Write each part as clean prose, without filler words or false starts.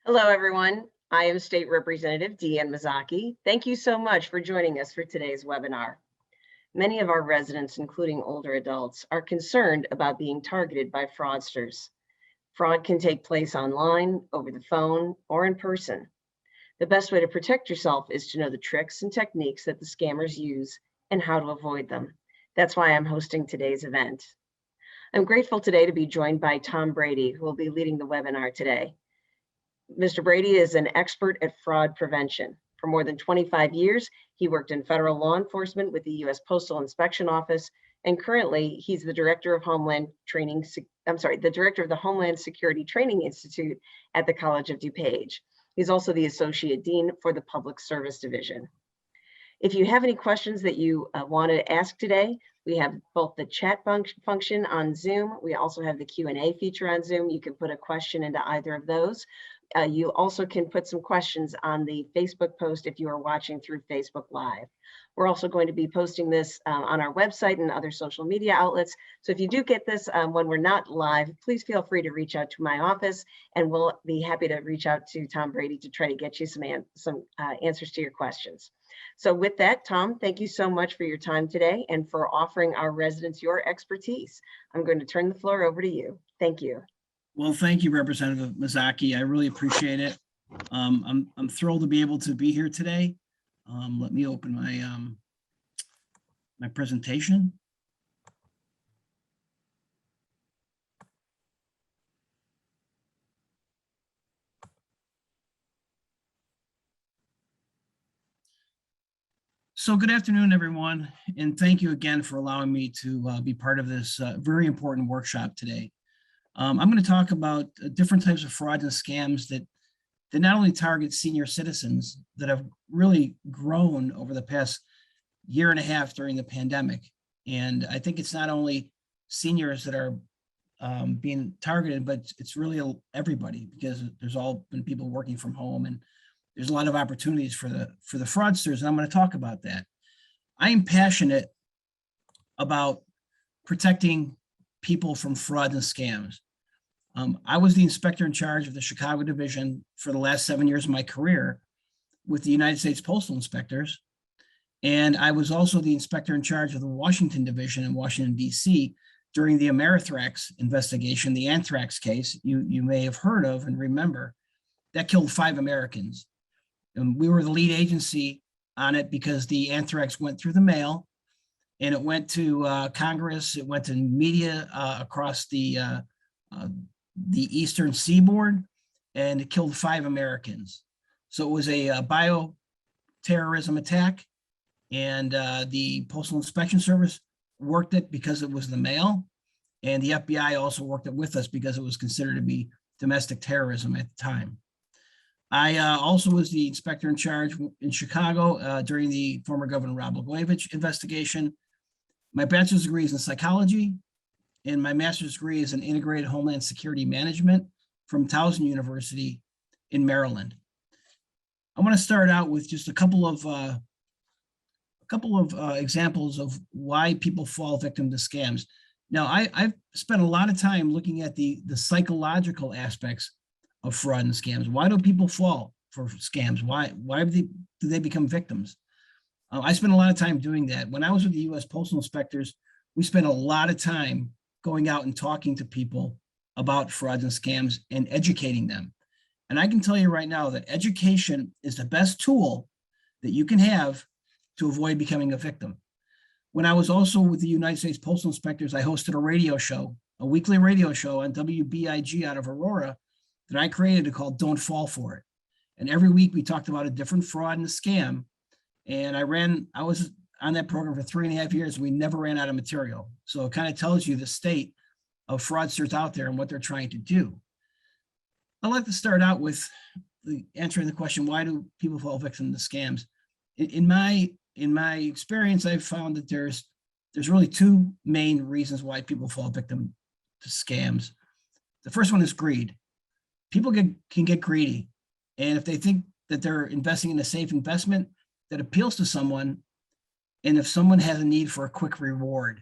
Hello, everyone. I am State Representative Deanne Mazzochi. Thank you so much for joining us for today's webinar. Many of our residents, including older adults, are concerned about being targeted by fraudsters. Fraud can take place online, over the phone, or in person. The best way to protect yourself is to know the tricks and techniques that the scammers use and how to avoid them. That's why I'm hosting today's event. I'm grateful today to be joined by Tom Brady, who will be leading the webinar today. Mr. Brady is an expert at fraud prevention. For more than 25 years, he worked in federal law enforcement with the U.S. Postal Inspection Office, and currently he's the director of the director of the Homeland Security Training Institute at the College of DuPage. He's also the associate dean for the Public Service Division. If you have any questions that you want to ask today, we have both the chat function on Zoom. We also have the Q&A feature on Zoom. You can put a question into either of those. You also can put some questions on the Facebook post if you are watching through Facebook Live. We're also going to be posting this on our website and other social media outlets. So if you do get this when we're not live, please feel free to reach out to my office, and we'll be happy to reach out to Tom Brady to try to get you some answers to your questions. So with that, Tom, thank you so much for your time today and for offering our residents your expertise. I'm going to turn the floor over to you. Thank you. Well, thank you, Representative Mazzochi. I really appreciate it. I'm thrilled to be able to be here today. Let me open my my presentation. So good afternoon, everyone, and thank you again for allowing me to be part of this very important workshop today. I'm going to talk about different types of frauds and scams that not only target senior citizens that have really grown over the past year and a half during the pandemic. And I think it's not only seniors that are being targeted, but it's really everybody, because there's all been people working from home, and there's a lot of opportunities for the fraudsters. And I'm going to talk about that. I am passionate about protecting people from fraud and scams. I was the inspector in charge of the Chicago division for the last 7 years of my career with the United States Postal Inspectors. And I was also the inspector in charge of the Washington division in Washington, D.C. during the Amerithrax investigation, the anthrax case you may have heard of and remember, that killed 5 Americans. And we were the lead agency on it because the anthrax went through the mail, and it went to Congress, it went to media across the eastern seaboard, and it killed 5 Americans. So it was a bioterrorism attack, and the Postal Inspection Service worked it because it was the mail, and the FBI also worked it with us because it was considered to be domestic terrorism at the time. I also was the inspector in charge in Chicago during the former Governor Rob Blagojevich investigation. My bachelor's degree is in psychology, and my master's degree is in integrated homeland security management from Towson University in Maryland. I want to start out with just a couple of examples of why people fall victim to scams. Now, I've spent a lot of time looking at the psychological aspects of fraud and scams. Why do people fall for scams? Why do they become victims? I spent a lot of time doing that. When I was with the U.S. Postal Inspectors, we spent a lot of time going out and talking to people about frauds and scams and educating them. And I can tell you right now that education is the best tool that you can have to avoid becoming a victim. When I was also with the United States Postal Inspectors, I hosted a radio show, a weekly radio show on WBIG out of Aurora that I created called Don't Fall For It. And every week we talked about a different fraud and a scam. And I was on that program for 3.5 years, and we never ran out of material. So it kind of tells you the state of fraudsters out there and what they're trying to do. I'd like to start out with answering the question, why do people fall victim to scams? In my experience, I've found that there's really 2 main reasons why people fall victim to scams. The first one is greed. People can get greedy. And if they think that they're investing in a safe investment that appeals to someone, and if someone has a need for a quick reward,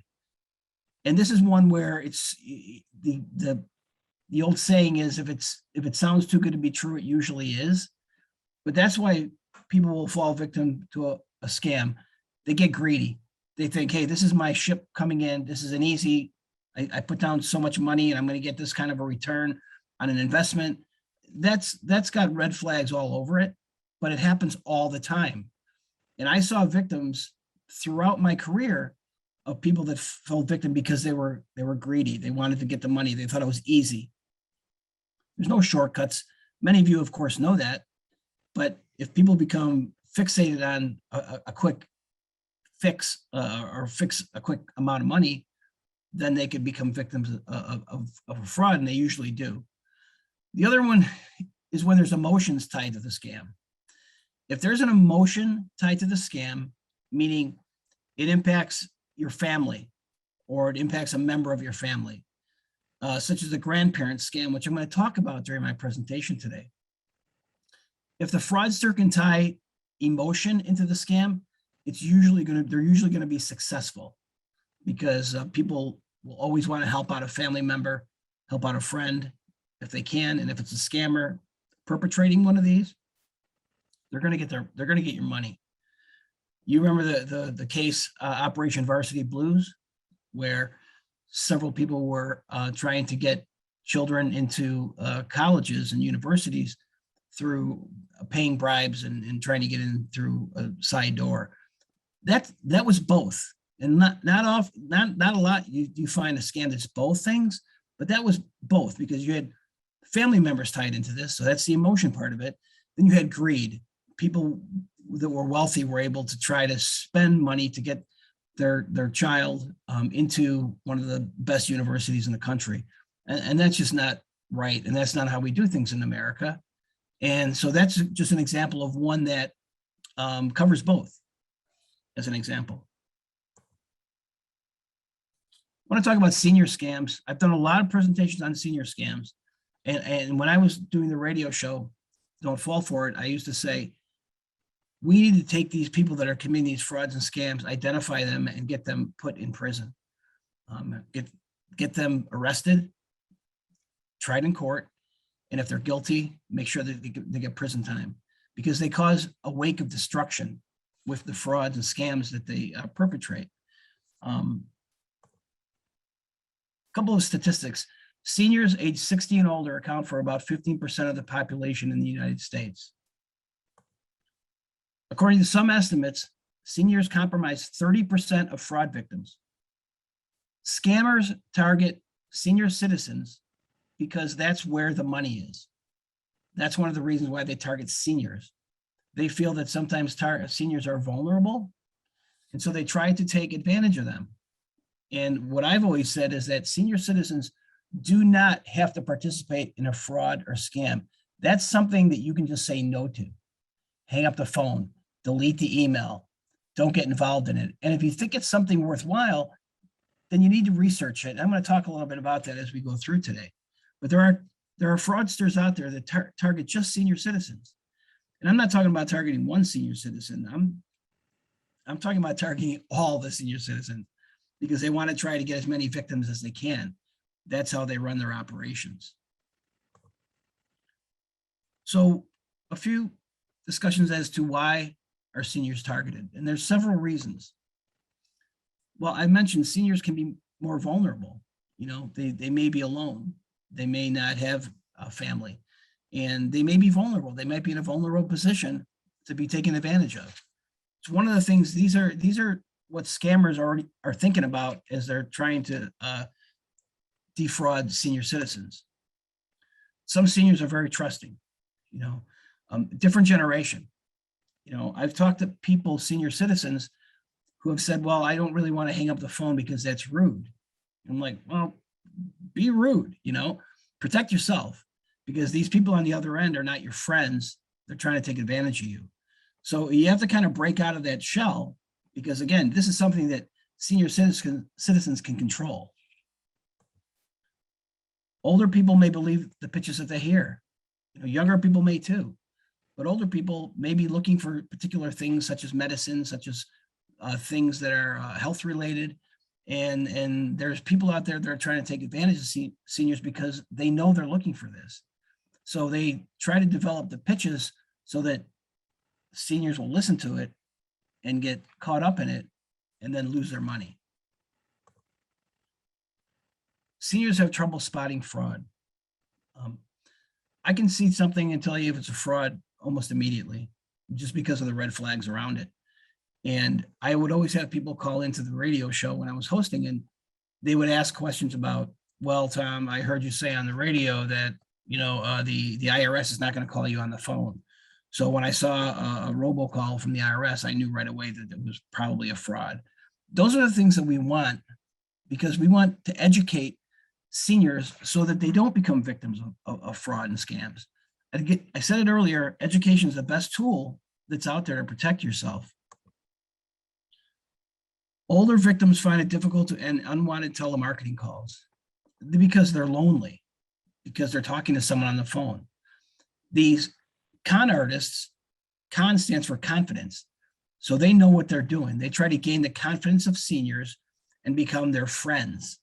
and this is one where it's the the old saying is, if it sounds too good to be true, it usually is. But that's why people will fall victim to a scam. They get greedy. They think, hey, this is my ship coming in. This is an easy, I put down so much money and I'm going to get this kind of a return on an investment. That's got red flags all over it, but it happens all the time. And I saw victims throughout my career of people that fell victim because they were greedy. They wanted to get the money. They thought it was easy. There's no shortcuts. Many of you, of course, know that. But if people become fixated on a quick fix or fix a quick amount of money, then they could become victims of a fraud, and they usually do. The other one is when there's emotions tied to the scam. If there's an emotion tied to the scam, meaning it impacts your family or it impacts a member of your family, such as the grandparent scam, which I'm going to talk about during my presentation today. If the fraudster can tie emotion into the scam, they're usually going to be successful, because people will always want to help out a family member, help out a friend if they can. And if it's a scammer perpetrating one of these, they're going to get your money. You remember the case Operation Varsity Blues, where several people were trying to get children into colleges and universities through paying bribes and trying to get in through a side door. That was both, and not a lot. You find a scam that's both things, but that was both, because you had family members tied into this, so that's the emotion part of it. Then you had greed. People that were wealthy were able to try to spend money to get their child into one of the best universities in the country, and that's just not right, and that's not how we do things in America. And so that's just an example of one that covers both, as an example. I want to talk about senior scams. I've done a lot of presentations on senior scams. And when I was doing the radio show, Don't Fall For It, I used to say, we need to take these people that are committing these frauds and scams, identify them, and get them put in prison. Get them arrested, tried in court, and if they're guilty, make sure that they get prison time, because they cause a wake of destruction with the frauds and scams that they perpetrate. Couple of statistics. Seniors age 60 and older account for about 15% of the population in the United States. According to some estimates, seniors comprise 30% of fraud victims. Scammers target senior citizens because that's where the money is. That's one of the reasons why they target seniors. They feel that sometimes seniors are vulnerable, and so they try to take advantage of them. And what I've always said is that senior citizens do not have to participate in a fraud or scam. That's something that you can just say no to. Hang up the phone, delete the email, don't get involved in it. And if you think it's something worthwhile, then you need to research it. I'm going to talk a little bit about that as we go through today. But there are fraudsters out there that target just senior citizens. And I'm not talking about targeting one senior citizen. I'm talking about targeting all the senior citizens, because they want to try to get as many victims as they can. That's how they run their operations. So a few discussions as to why are seniors targeted, and there's several reasons. Well, I mentioned seniors can be more vulnerable. You know, they may be alone. They may not have a family, and they may be vulnerable. They might be in a vulnerable position to be taken advantage of. It's one of the things, these are what scammers are thinking about as they're trying to defraud senior citizens. Some seniors are very trusting, you know, different generation. You know, I've talked to people, senior citizens, who have said, well, I don't really want to hang up the phone because that's rude. I'm like, well, be rude, you know, protect yourself, because these people on the other end are not your friends. They're trying to take advantage of you. So you have to kind of break out of that shell, because again, this is something that senior citizens can control. Older people may believe the pitches that they hear. You know, younger people may too, but older people may be looking for particular things such as medicine, such as things that are health related, And there's people out there that are trying to take advantage of seniors because they know they're looking for this. So they try to develop the pitches so that seniors will listen to it and get caught up in it and then lose their money. Seniors have trouble spotting fraud. I can see something and tell you if it's a fraud almost immediately, just because of the red flags around it. And I would always have people call into the radio show when I was hosting, and they would ask questions about, well, Tom, I heard you say on the radio that, you know, the IRS is not going to call you on the phone. So when I saw a robocall from the IRS, I knew right away that it was probably a fraud. Those are the things that we want, because we want to educate seniors so that they don't become victims of fraud and scams. I said it earlier, education is the best tool that's out there to protect yourself. Older victims find it difficult to end unwanted telemarketing calls because they're lonely, because they're talking to someone on the phone. These con artists, con stands for confidence. So they know what they're doing. They try to gain the confidence of seniors and become their friends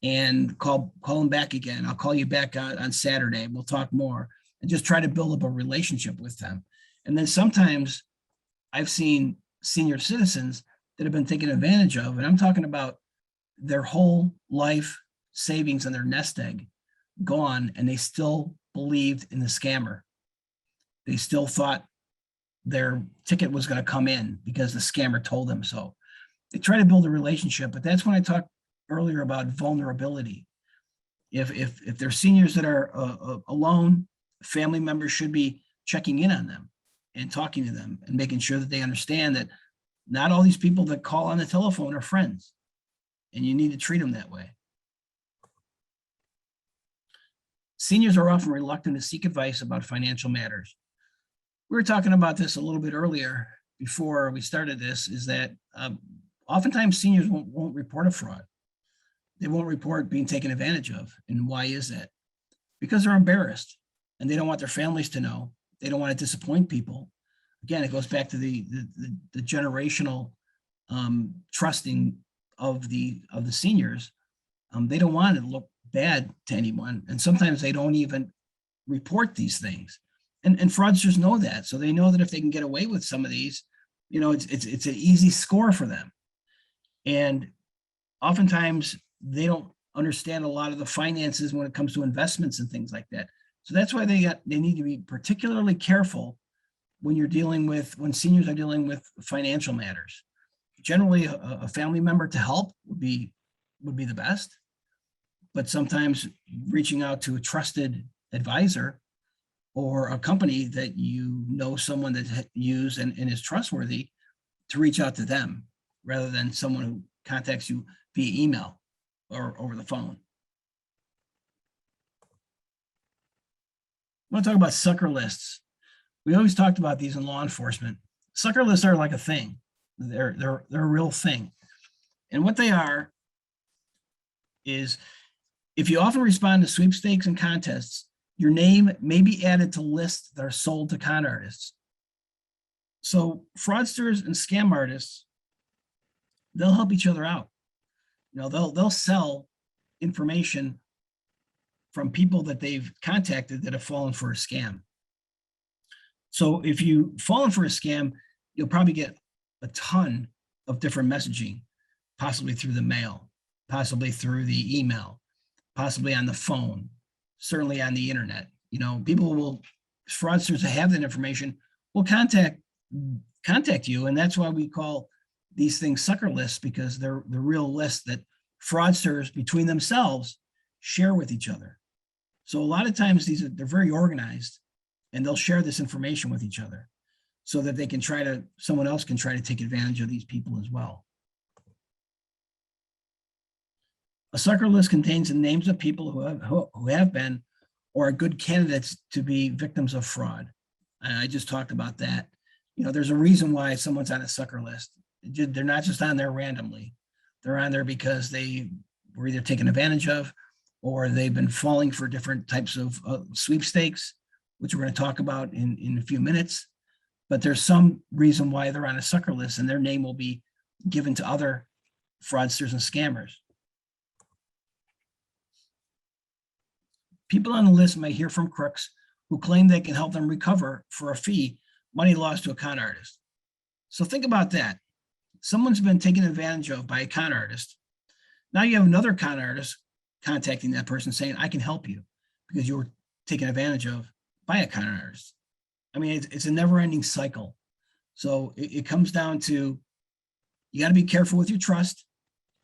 and call them back again. I'll call you back on Saturday. We'll talk more, and just try to build up a relationship with them. And then sometimes I've seen senior citizens that have been taken advantage of, and I'm talking about their whole life savings and their nest egg gone, and they still believed in the scammer. They still thought their ticket was going to come in because the scammer told them so. They try to build a relationship, but that's when I talked earlier about vulnerability. If they're seniors that are alone, family members should be checking in on them and talking to them and making sure that they understand that not all these people that call on the telephone are friends, and you need to treat them that way. Seniors are often reluctant to seek advice about financial matters. We were talking about this a little bit earlier before we started this, is that oftentimes seniors won't report a fraud. They won't report being taken advantage of. And why is that? Because they're embarrassed and they don't want their families to know. They don't want to disappoint people. Again, it goes back to the generational trusting of the seniors. They don't want it to look bad to anyone. And sometimes they don't even report these things. And fraudsters know that. So they know that if they can get away with some of these, you know, it's an easy score for them. And oftentimes they don't understand a lot of the finances when it comes to investments and things like that. So that's why they need to be particularly careful when seniors are dealing with financial matters. Generally, a family member to help would be the best, but sometimes reaching out to a trusted advisor or a company that you know someone that used and is trustworthy, to reach out to them rather than someone who contacts you via email or over the phone. I want to talk about sucker lists. We always talked about these in law enforcement. Sucker lists are like a thing. They're a real thing. And what they are is, if you often respond to sweepstakes and contests, your name may be added to lists that are sold to con artists. So fraudsters and scam artists, they'll help each other out. You know, they'll sell information from people that they've contacted that have fallen for a scam. So if you've fallen for a scam, you'll probably get a ton of different messaging, possibly through the mail, possibly through the email, possibly on the phone, certainly on the internet. You know, fraudsters that have that information will contact you. And that's why we call these things sucker lists, because they're the real lists that fraudsters between themselves share with each other. So a lot of times they're very organized, and they'll share this information with each other so that they can someone else can try to take advantage of these people as well. A sucker list contains the names of people who have been or are good candidates to be victims of fraud. I just talked about that. You know, there's a reason why someone's on a sucker list. They're not just on there randomly. They're on there because they were either taken advantage of, or they've been falling for different types of sweepstakes, which we're going to talk about in a few minutes. But there's some reason why they're on a sucker list, and their name will be given to other fraudsters and scammers. People on the list may hear from crooks who claim they can help them recover for a fee money lost to a con artist. So think about that. Someone's been taken advantage of by a con artist. Now you have another con artist contacting that person saying, I can help you because you were taken advantage of by a con artist. I mean, it's a never-ending cycle. So it comes down to, you got to be careful with your trust.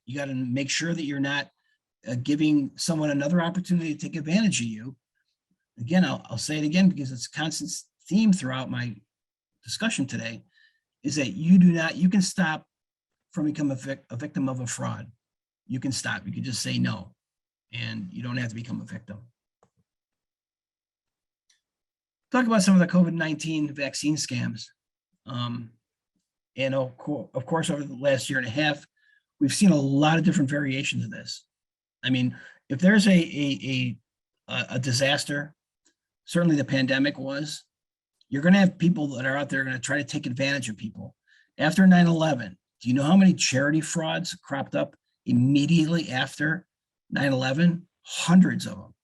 You got to make sure that you're not giving someone another opportunity to take advantage of you. Again, I'll say it again because it's a constant theme throughout my discussion today, is that you can stop from becoming a victim of a fraud. You can stop. You can just say no, and you don't have to become a victim. Talk about some of the COVID-19 vaccine scams. And of course, over the last year and a half, we've seen a lot of different variations of this. I mean, if there's a disaster, certainly the pandemic was, you're going to have people that are out there going to try to take advantage of people. After 9/11, do you know how many charity frauds cropped up immediately after 9/11? Hundreds of them.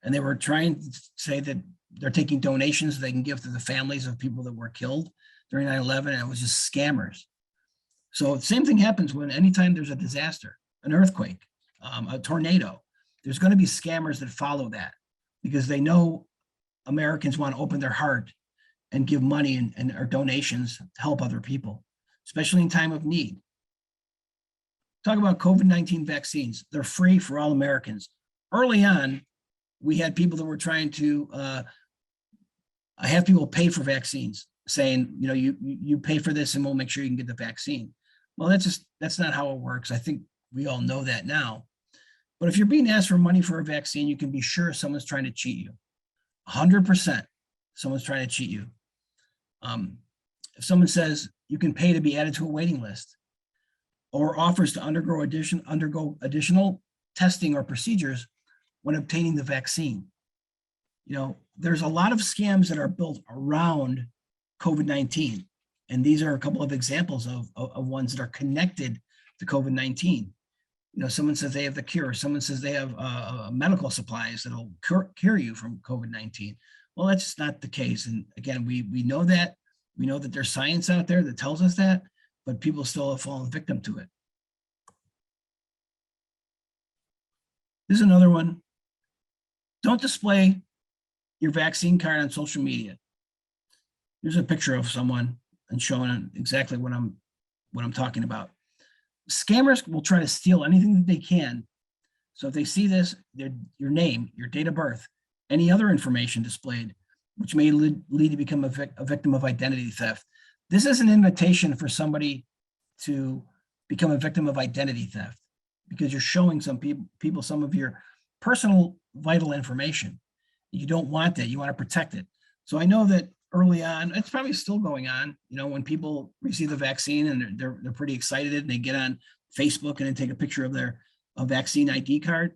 And they were trying to say that they're taking donations they can give to the families of people that were killed during 9/11, and it was just scammers. So the same thing happens when anytime there's a disaster, an earthquake, a tornado. There's going to be scammers that follow that because they know Americans want to open their heart and give money and or donations to help other people, especially in time of need. Talk about COVID-19 vaccines. They're free for all Americans. Early on, we had people that were trying to have people pay for vaccines, saying, you know, you pay for this and we'll make sure you can get the vaccine. Well, that's not how it works. I think we all know that now. But if you're being asked for money for a vaccine, you can be sure someone's trying to cheat you. 100%, someone's trying to cheat you. If someone says you can pay to be added to a waiting list, or offers to undergo additional testing or procedures when obtaining the vaccine. You know, there's a lot of scams that are built around COVID-19. And these are a couple of examples of ones that are connected to COVID-19. You know, someone says they have the cure. Someone says they have medical supplies that'll cure you from COVID-19. Well, that's just not the case. And again, we know that. We know that there's science out there that tells us that, but people still have fallen victim to it. This is another one. Don't display your vaccine card on social media. Here's a picture of someone and showing exactly what I'm talking about. Scammers will try to steal anything that they can. So if they see this, your name, your date of birth, any other information displayed, which may lead to become a victim of identity theft. This is an invitation for somebody to become a victim of identity theft because you're showing some people some of your personal vital information. You don't want that. You want to protect it. So I know that early on, it's probably still going on, you know, when people receive the vaccine and they're pretty excited and they get on Facebook and they take a picture of their vaccine ID card.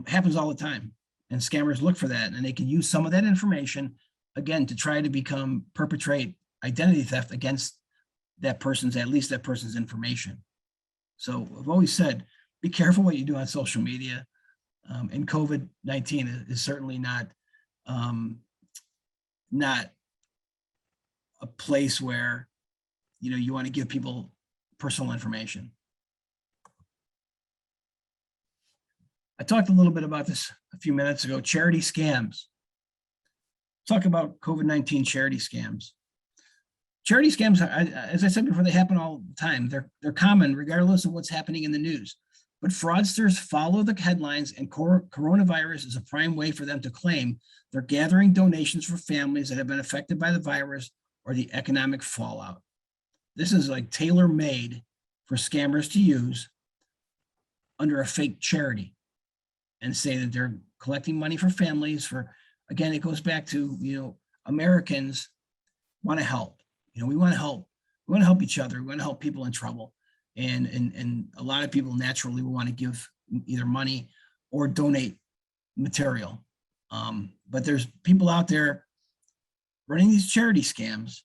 Happens all the time. And scammers look for that, and they can use some of that information, again, to try to perpetrate identity theft against that person's, at least that person's information. So I've always said, be careful what you do on social media. And COVID-19 is certainly not a place where, you know, you want to give people personal information. I talked a little bit about this a few minutes ago, charity scams. Talk about COVID-19 charity scams. Charity scams, as I said before, they happen all the time. They're common regardless of what's happening in the news. But fraudsters follow the headlines, and coronavirus is a prime way for them to claim they're gathering donations for families that have been affected by the virus or the economic fallout. This is like tailor-made for scammers to use under a fake charity and say that they're collecting money for families for, again, it goes back to, you know, Americans want to help. You know, we want to help. We want to help each other. We want to help people in trouble. And a lot of people naturally will want to give either money or donate material. But there's people out there running these charity scams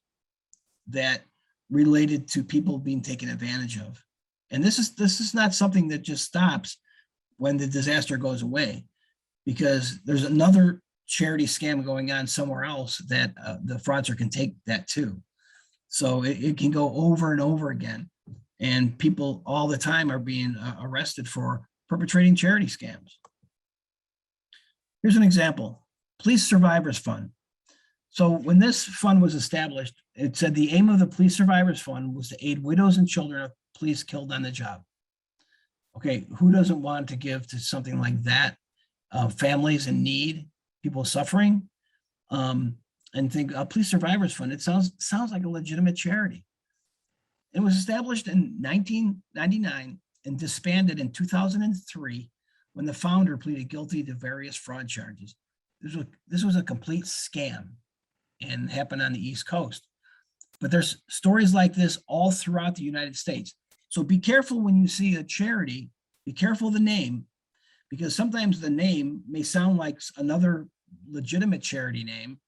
that related to people being taken advantage of. And this is not something that just stops when the disaster goes away, because there's another charity scam going on somewhere else that the fraudster can take that too. So it can go over and over again. And people all the time are being arrested for perpetrating charity scams. Here's an example: Police Survivors Fund. So when this fund was established, it said the aim of the Police Survivors Fund was to aid widows and children of police killed on the job. Okay, who doesn't want to give to something like that? Families in need, people suffering, and think a Police Survivors Fund. It sounds like a legitimate charity. It was established in 1999 and disbanded in 2003 when the founder pleaded guilty to various fraud charges. This was a complete scam and happened on the East Coast. But there's stories like this all throughout the United States. So be careful when you see a charity, be careful of the name, because sometimes the name may sound like another legitimate charity name.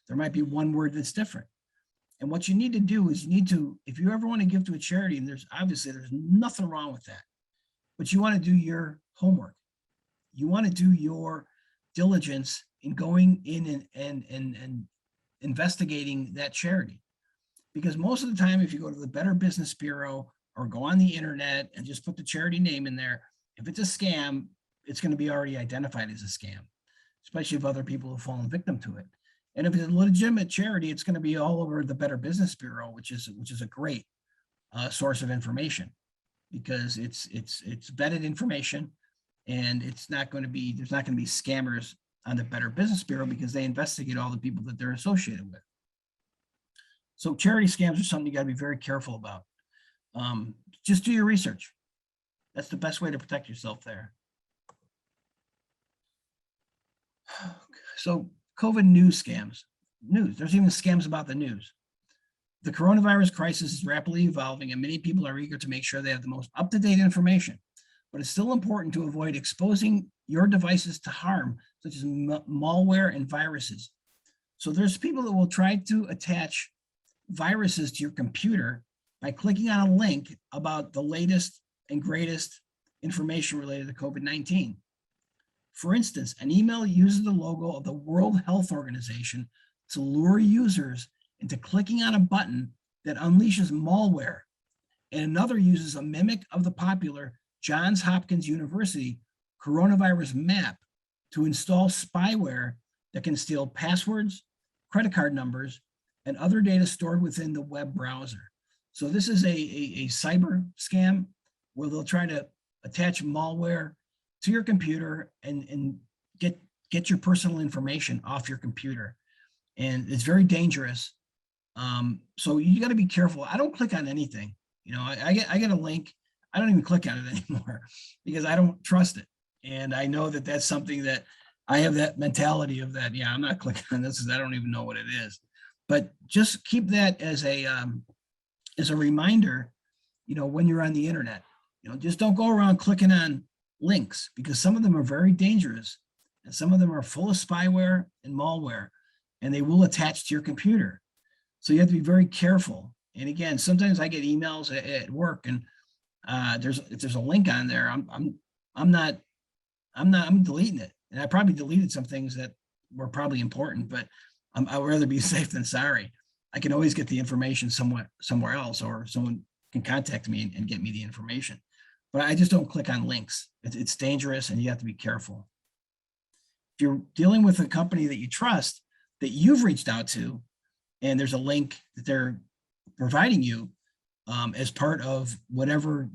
There might be one word that's different. And what you need to do is if you ever want to give to a charity, and there's nothing wrong with that, but you want to do your homework. You want to do your diligence in going in and investigating that charity. Because most of the time, if you go to the Better Business Bureau or go on the internet and just put the charity name in there, if it's a scam, it's going to be already identified as a scam, especially if other people have fallen victim to it. And if it's a legitimate charity, it's going to be all over the Better Business Bureau, which is a great source of information, because it's vetted information, and there's not going to be scammers on the Better Business Bureau because they investigate all the people that they're associated with. So charity scams are something you got to be very careful about. Just do your research. That's the best way to protect yourself there. So COVID news scams. There's even scams about the news. The coronavirus crisis is rapidly evolving, and many people are eager to make sure they have the most up-to-date information. But it's still important to avoid exposing your devices to harm, such as malware and viruses. So there's people that will try to attach viruses to your computer by clicking on a link about the latest and greatest information related to COVID-19. For instance, an email uses the logo of the World Health Organization to lure users into clicking on a button that unleashes malware, and another uses a mimic of the popular Johns Hopkins University coronavirus map to install spyware that can steal passwords, credit card numbers, and other data stored within the web browser. So this is a cyber scam where they'll try to attach malware to your computer and get your personal information off your computer. And it's very dangerous. So you got to be careful. I don't click on anything. I get a link. I don't even click on it anymore because I don't trust it. And I know that that's something that I have that mentality of that. Yeah, I'm not clicking on this because I don't even know what it is. But just keep that as a reminder, when you're on the internet. Just don't go around clicking on links, because some of them are very dangerous and some of them are full of spyware and malware, and they will attach to your computer. So you have to be very careful. And again, sometimes I get emails at work, and if there's a link on there, I'm deleting it. And I probably deleted some things that were probably important, but I would rather be safe than sorry. I can always get the information somewhere else, or someone can contact me and get me the information. But I just don't click on links. It's dangerous, and you have to be careful. If you're dealing with a company that you trust, that you've reached out to, and there's a link that they're providing you as part of whatever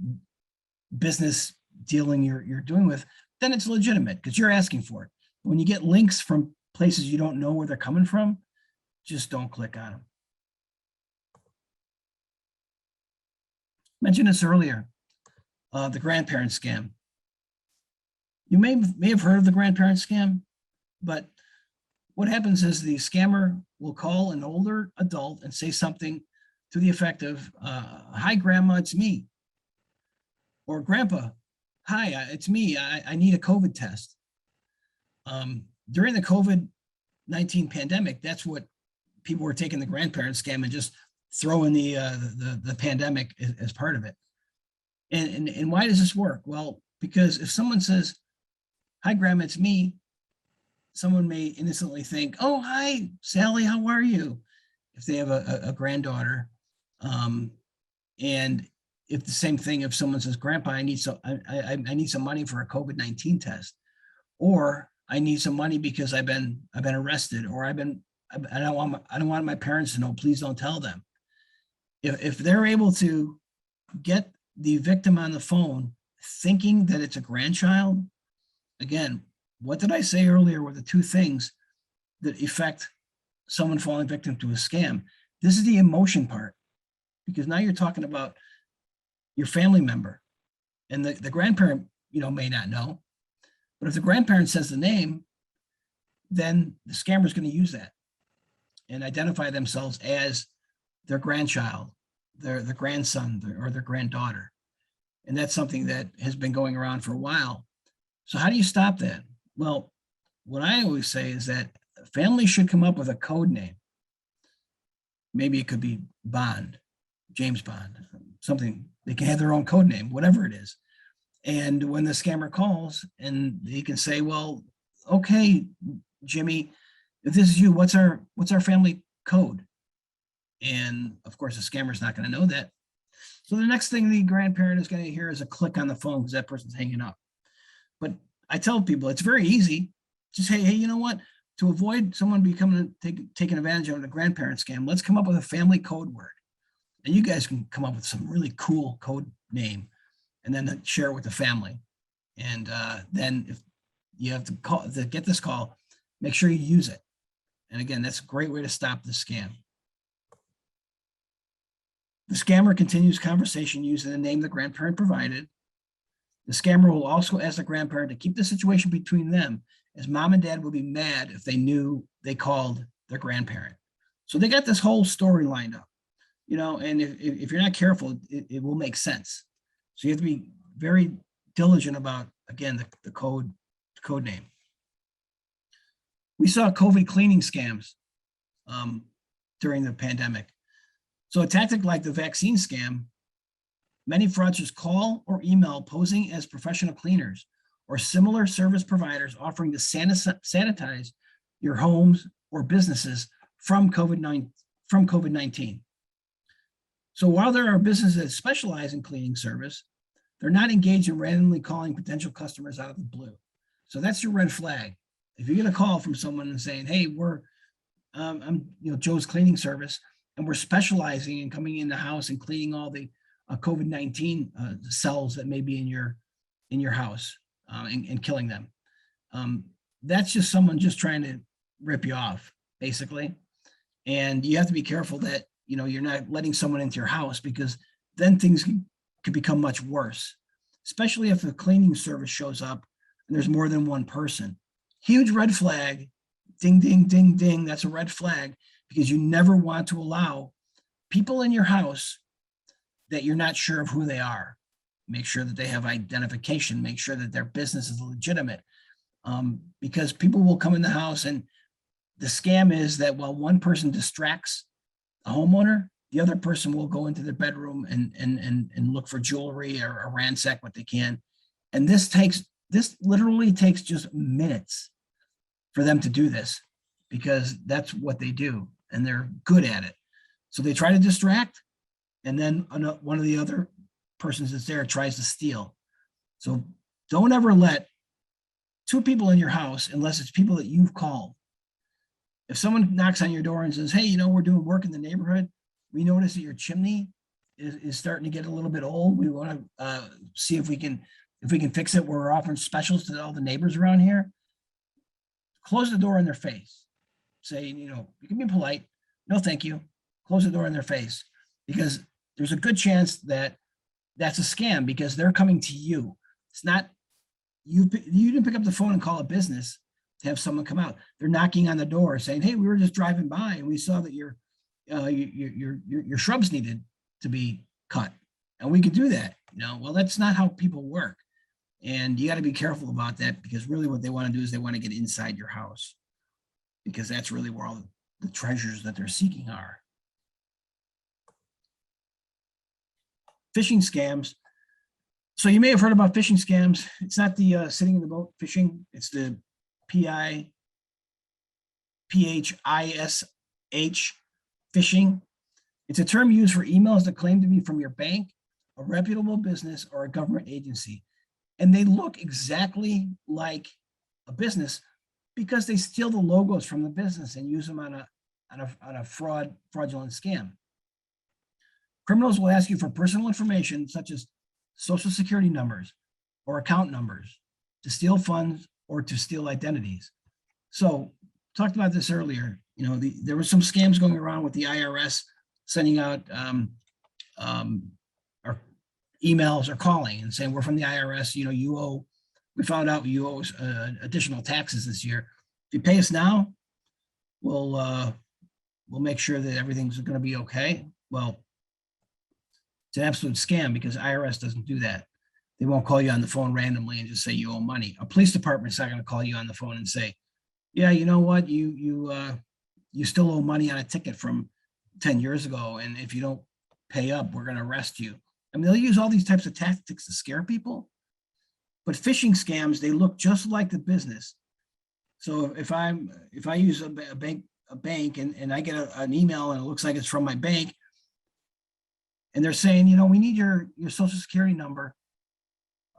business dealing you're doing with, then it's legitimate because you're asking for it. When you get links from places you don't know where they're coming from, just don't click on them. Mentioned this earlier, the grandparent scam. You may have heard of the grandparent scam, but what happens is the scammer will call an older adult and say something to the effect of, "Hi, Grandma, it's me." Or, "Grandpa, hi, it's me. I need a COVID test." During the COVID-19 pandemic, that's what people were taking the grandparent scam and just throwing the pandemic as part of it. And why does this work? Well, because if someone says, "Hi, Grandma, it's me," someone may innocently think, "Oh, hi, Sally, how are you?" If they have a granddaughter. And if the same thing, if someone says, "Grandpa, I need I need some money for a COVID-19 test," or "I need some money because I've been arrested," or I don't want my parents to know, please don't tell them. If they're able to get the victim on the phone thinking that it's a grandchild, again, what did I say earlier were the two things that affect someone falling victim to a scam? This is the emotion part, because now you're talking about your family member, and the grandparent, may not know, but if the grandparent says the name, then the scammer is going to use that and identify themselves as their grandchild, their grandson, or their granddaughter. And that's something that has been going around for a while. So how do you stop that? Well, what I always say is that families should come up with a code name. Maybe it could be Bond, James Bond, something. They can have their own code name, whatever it is. And when the scammer calls, and they can say, "Well, okay, Jimmy, if this is you, what's our family code?" And of course, the scammer's not going to know that. So the next thing the grandparent is going to hear is a click on the phone because that person's hanging up. But I tell people it's very easy. Just, hey, you know what? To avoid someone becoming taking advantage of the grandparent scam, let's come up with a family code word. And you guys can come up with some really cool code name and then share it with the family. And then if you have to get this call, make sure you use it. And again, that's a great way to stop the scam. The scammer continues conversation using the name the grandparent provided. The scammer will also ask the grandparent to keep the situation between them, as mom and dad would be mad if they knew they called their grandparent. So they got this whole story lined up, and if you're not careful, it will make sense. So you have to be very diligent about, again, the code name. We saw COVID cleaning scams during the pandemic. So a tactic like the vaccine scam, many fraudsters call or email posing as professional cleaners or similar service providers offering to sanitize your homes or businesses from COVID-19. So while there are businesses that specialize in cleaning service, they're not engaged in randomly calling potential customers out of the blue. So that's your red flag. If you get a call from someone and saying, "Hey, I'm Joe's Cleaning Service, and we're specializing in coming in the house and cleaning all the COVID-19 cells that may be in your house and killing them," that's just someone just trying to rip you off, basically. And you have to be careful that you're not letting someone into your house, because then things could become much worse, especially if the cleaning service shows up and there's more than one person. Huge red flag. Ding, ding, ding, ding. That's a red flag, because you never want to allow people in your house that you're not sure of who they are. Make sure that they have identification. Make sure that their business is legitimate, because people will come in the house, and the scam is that while one person distracts a homeowner, the other person will go into their bedroom and look for jewelry or ransack what they can. And this literally takes just minutes for them to do this, because that's what they do and they're good at it. So they try to distract, and then one of the other persons that's there tries to steal. So don't ever let two people in your house, unless it's people that you've called. If someone knocks on your door and says, "Hey, we're doing work in the neighborhood. We notice that your chimney is starting to get a little bit old. We want to see if we can fix it. We're offering specials to all the neighbors around here." Close the door in their face. Say, you can be polite. "No, thank you." Close the door in their face, because there's a good chance that that's a scam, because they're coming to you. It's not you didn't pick up the phone and call a business to have someone come out. They're knocking on the door saying, "Hey, we were just driving by and we saw that your shrubs needed to be cut, and we could do that." Well, that's not how people work. And you got to be careful about that, because really what they want to do is they want to get inside your house, because that's really where all the treasures that they're seeking are. Phishing scams So you may have heard about phishing scams. It's not the sitting in the boat phishing. It's the PHISH phishing. It's a term used for emails that claim to be from your bank, a reputable business, or a government agency. And they look exactly like a business because they steal the logos from the business and use them on a fraudulent scam. Criminals will ask you for personal information such as social security numbers or account numbers to steal funds or to steal identities. So talked about this earlier. You know, there were some scams going around with the IRS sending out or emails or calling and saying, we're from the IRS, you know, we found out you owe us additional taxes this year. If you pay us now, we'll make sure that everything's going to be okay. Well, it's an absolute scam because IRS doesn't do that. They won't call you on the phone randomly and just say you owe money. A police department's not going to call you on the phone and say, yeah, you know what, you still owe money on a ticket from 10 years ago, and if you don't pay up, we're going to arrest you. I mean, they'll use all these types of tactics to scare people. But phishing scams, they look just like the business. So if I use a bank and I get an email and it looks like it's from my bank, and they're saying, you know, we need your social security number,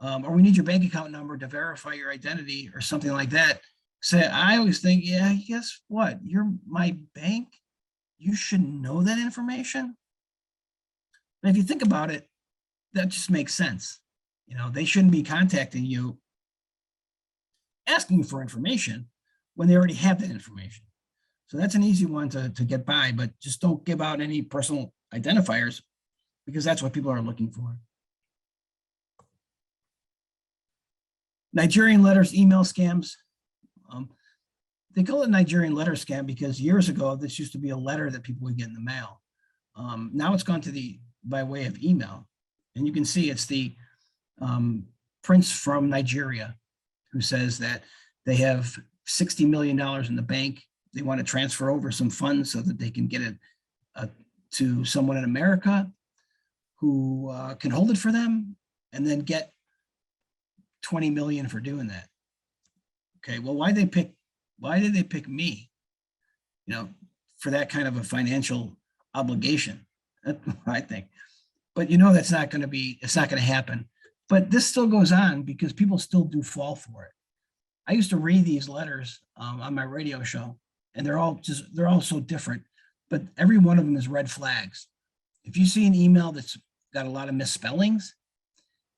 or we need your bank account number to verify your identity or something like that. Say, I always think, yeah, guess what? You're my bank. You should know that information. But if you think about it, that just makes sense. You know, they shouldn't be contacting you asking you for information when they already have that information. So that's an easy one to get by, but just don't give out any personal identifiers because that's what people are looking for. Nigerian letters, email scams. They call it Nigerian letter scam because years ago, this used to be a letter that people would get in the mail. Now it's gone to by way of email. And you can see it's the prince from Nigeria who says that they have $60 million in the bank. They want to transfer over some funds so that they can get it to someone in America who can hold it for them and then get 20 million for doing that. Okay, well, why did they pick me, you know, for that kind of a financial obligation? That's what I think. But you know, it's not going to happen. But this still goes on because people still do fall for it. I used to read these letters on my radio show, and they're all so different, but every one of them is red flags. If you see an email that's got a lot of misspellings,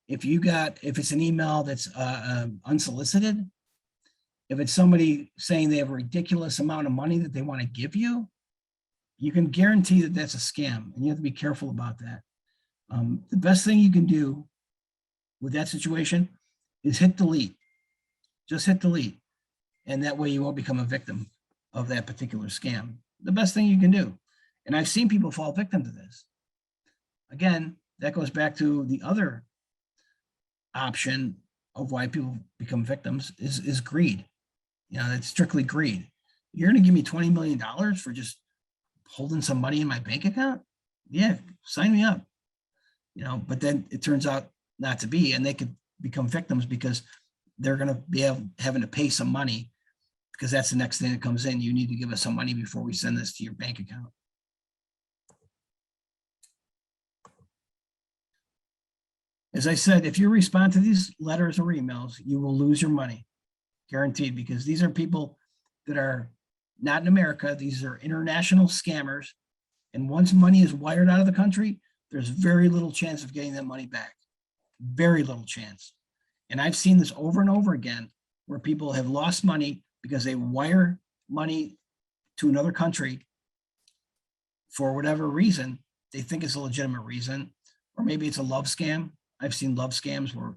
if it's an email that's unsolicited, if it's somebody saying they have a ridiculous amount of money that they want to give you, you can guarantee that that's a scam, and you have to be careful about that. The best thing you can do with that situation is hit delete. Just hit delete, and that way you won't become a victim of that particular scam. The best thing you can do. And I've seen people fall victim to this. Again, that goes back to the other option of why people become victims is greed. You know, it's strictly greed. You're going to give me $20 million for just holding some money in my bank account? Yeah, sign me up. You know, but then it turns out not to be, and they could become victims because they're going to be having to pay some money because that's the next thing that comes in. You need to give us some money before we send this to your bank account. As I said, if you respond to these letters or emails, you will lose your money, guaranteed, because these are people that are not in America. These are international scammers. And once money is wired out of the country, there's very little chance of getting that money back. Very little chance. And I've seen this over and over again where people have lost money because they wire money to another country for whatever reason. They think it's a legitimate reason, or maybe it's a love scam. I've seen love scams where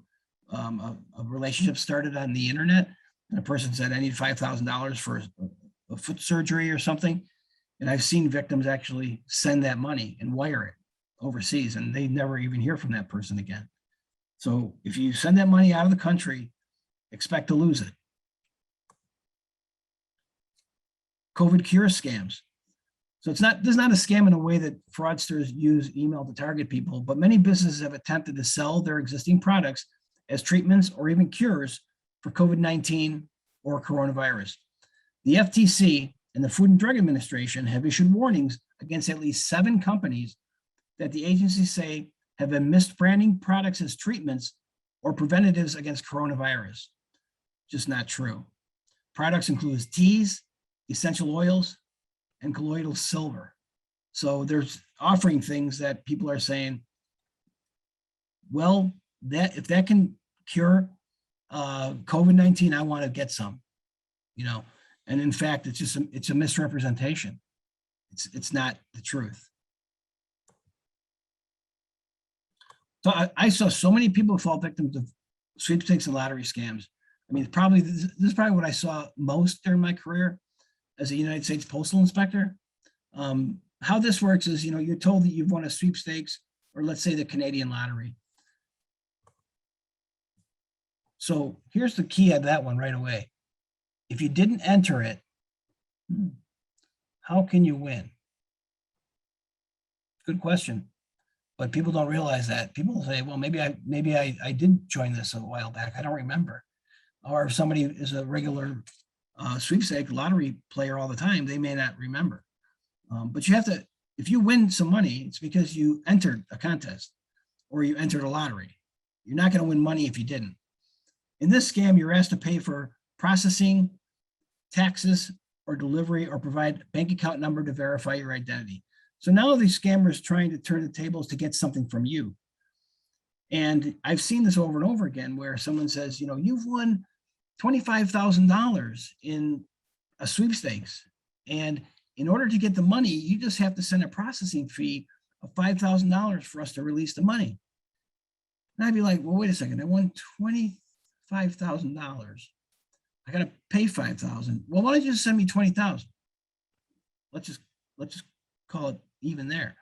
a relationship started on the internet and a person said, I need $5,000 for a foot surgery or something. And I've seen victims actually send that money and wire it overseas, and they never even hear from that person again. So if you send that money out of the country, expect to lose it. COVID cure scams. So this is not a scam in a way that fraudsters use email to target people, but many businesses have attempted to sell their existing products as treatments or even cures for COVID-19 or coronavirus. The FTC and the Food and Drug Administration have issued warnings against at least 7 companies that the agencies say have been misbranding products as treatments or preventatives against coronavirus. Just not true. Products include teas, essential oils, and colloidal silver. So there's offering things that people are saying, well, that if that can cure COVID-19, I want to get some, you know. And in fact, it's a misrepresentation. It's not the truth. So I saw so many people fall victims of sweepstakes and lottery scams. I mean, this is probably what I saw most during my career as a United States Postal Inspector. How this works is, you're told that you've won a sweepstakes, or let's say the Canadian lottery. So here's the key of that one right away. If you didn't enter it, how can you win? Good question. But people don't realize that. People say, well, maybe I did join this a while back. I don't remember. Or if somebody is a regular sweepstake lottery player all the time, they may not remember. But you have to, if you win some money, it's because you entered a contest or you entered a lottery. You're not going to win money if you didn't. In this scam, you're asked to pay for processing, taxes, or delivery, or provide bank account number to verify your identity. So now these scammers trying to turn the tables to get something from you. And I've seen this over and over again where someone says, you've won $25,000 in a sweepstakes. And in order to get the money, you just have to send a processing fee of $5,000 for us to release the money. And I'd be like, well, wait a second, I won $25,000. I got to pay $5,000. Well, why don't you just send me $20,000? Let's just call it even there.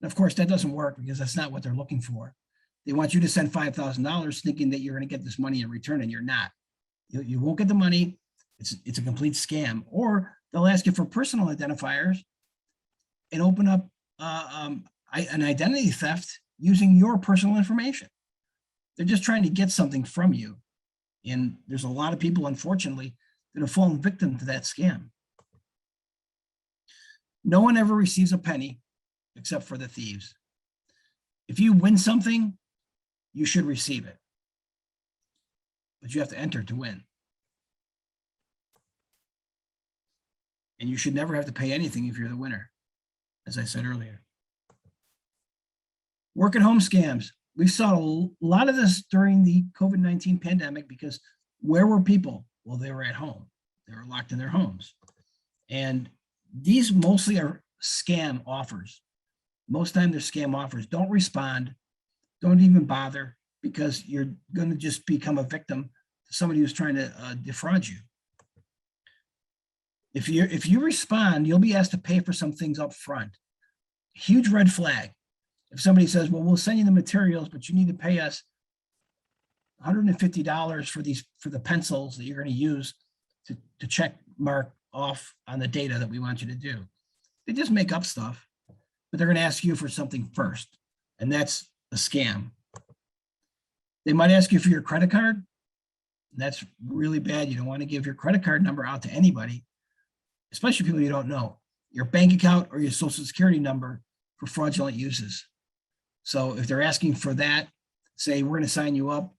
And of course, that doesn't work because that's not what they're looking for. They want you to send $5,000 thinking that you're going to get this money in return, and you're not. You won't get the money. It's a complete scam. Or they'll ask you for personal identifiers and open up an identity theft using your personal information. They're just trying to get something from you. And there's a lot of people, unfortunately, that have fallen victim to that scam. No one ever receives a penny except for the thieves. If you win something, you should receive it. But you have to enter to win. And you should never have to pay anything if you're the winner, as I said earlier. Work at home scams. We saw a lot of this during the COVID-19 pandemic because where were people? Well, they were at home. They were locked in their homes. And these mostly are scam offers. Most time they're scam offers. Don't respond. Don't even bother, because you're going to just become a victim to somebody who's trying to defraud you. If you respond, you'll be asked to pay for some things up front. Huge red flag. If somebody says, well, we'll send you the materials, but you need to pay us $150 for the pencils that you're going to use to check mark off on the data that we want you to do. They just make up stuff, but they're going to ask you for something first, and that's a scam. They might ask you for your credit card. That's really bad. You don't want to give your credit card number out to anybody, especially people you don't know. Your bank account or your social security number for fraudulent uses. So if they're asking for that, say, we're going to sign you up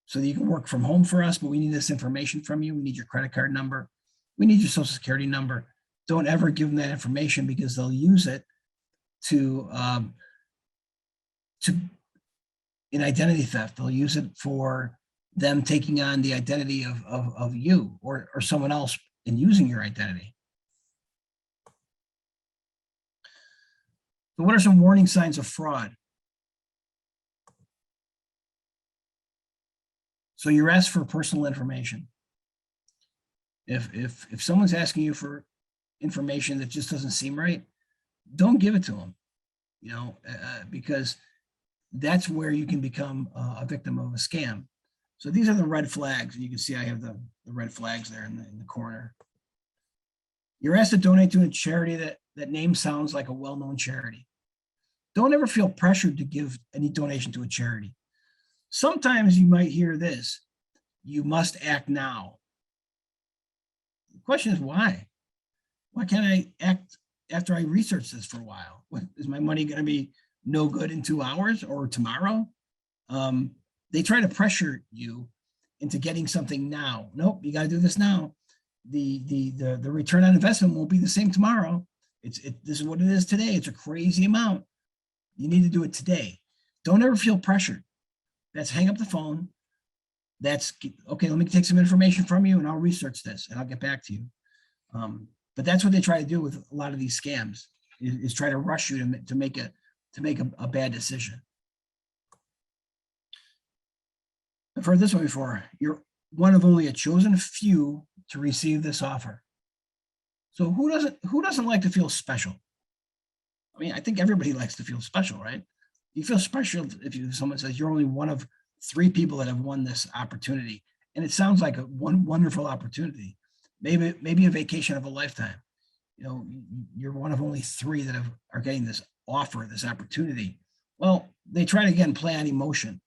so that you can work from home for us, but we need this information from you. We need your credit card number. We need your social security number. Don't ever give them that information, because they'll use it to in identity theft. They'll use it for them taking on the identity of you or someone else and using your identity. So what are some warning signs of fraud? So you're asked for personal information. If someone's asking you for information that just doesn't seem right, don't give it to them, because that's where you can become a victim of a scam. So these are the red flags, and you can see I have the red flags there in the corner. You're asked to donate to a charity that name sounds like a well-known charity. Don't ever feel pressured to give any donation to a charity. Sometimes you might hear this: you must act now. The question is why? Why can't I act after I research this for a while? Is my money going to be no good in 2 hours or tomorrow? They try to pressure you into getting something now. Nope, you got to do this now. The return on investment won't be the same tomorrow. This is what it is today. It's a crazy amount. You need to do it today. Don't ever feel pressured. That's hang up the phone. That's okay. Let me take some information from you and I'll research this and I'll get back to you. But that's what they try to do with a lot of these scams is try to rush you to make a bad decision. I've heard this one before. You're one of only a chosen few to receive this offer. So who doesn't like to feel special? I mean, I think everybody likes to feel special, right? You feel special if someone says you're only one of 3 people that have won this opportunity. And it sounds like a wonderful opportunity. Maybe a vacation of a lifetime. You know, you're one of only 3 that are getting this offer, this opportunity. Well, they try to again play on emotion.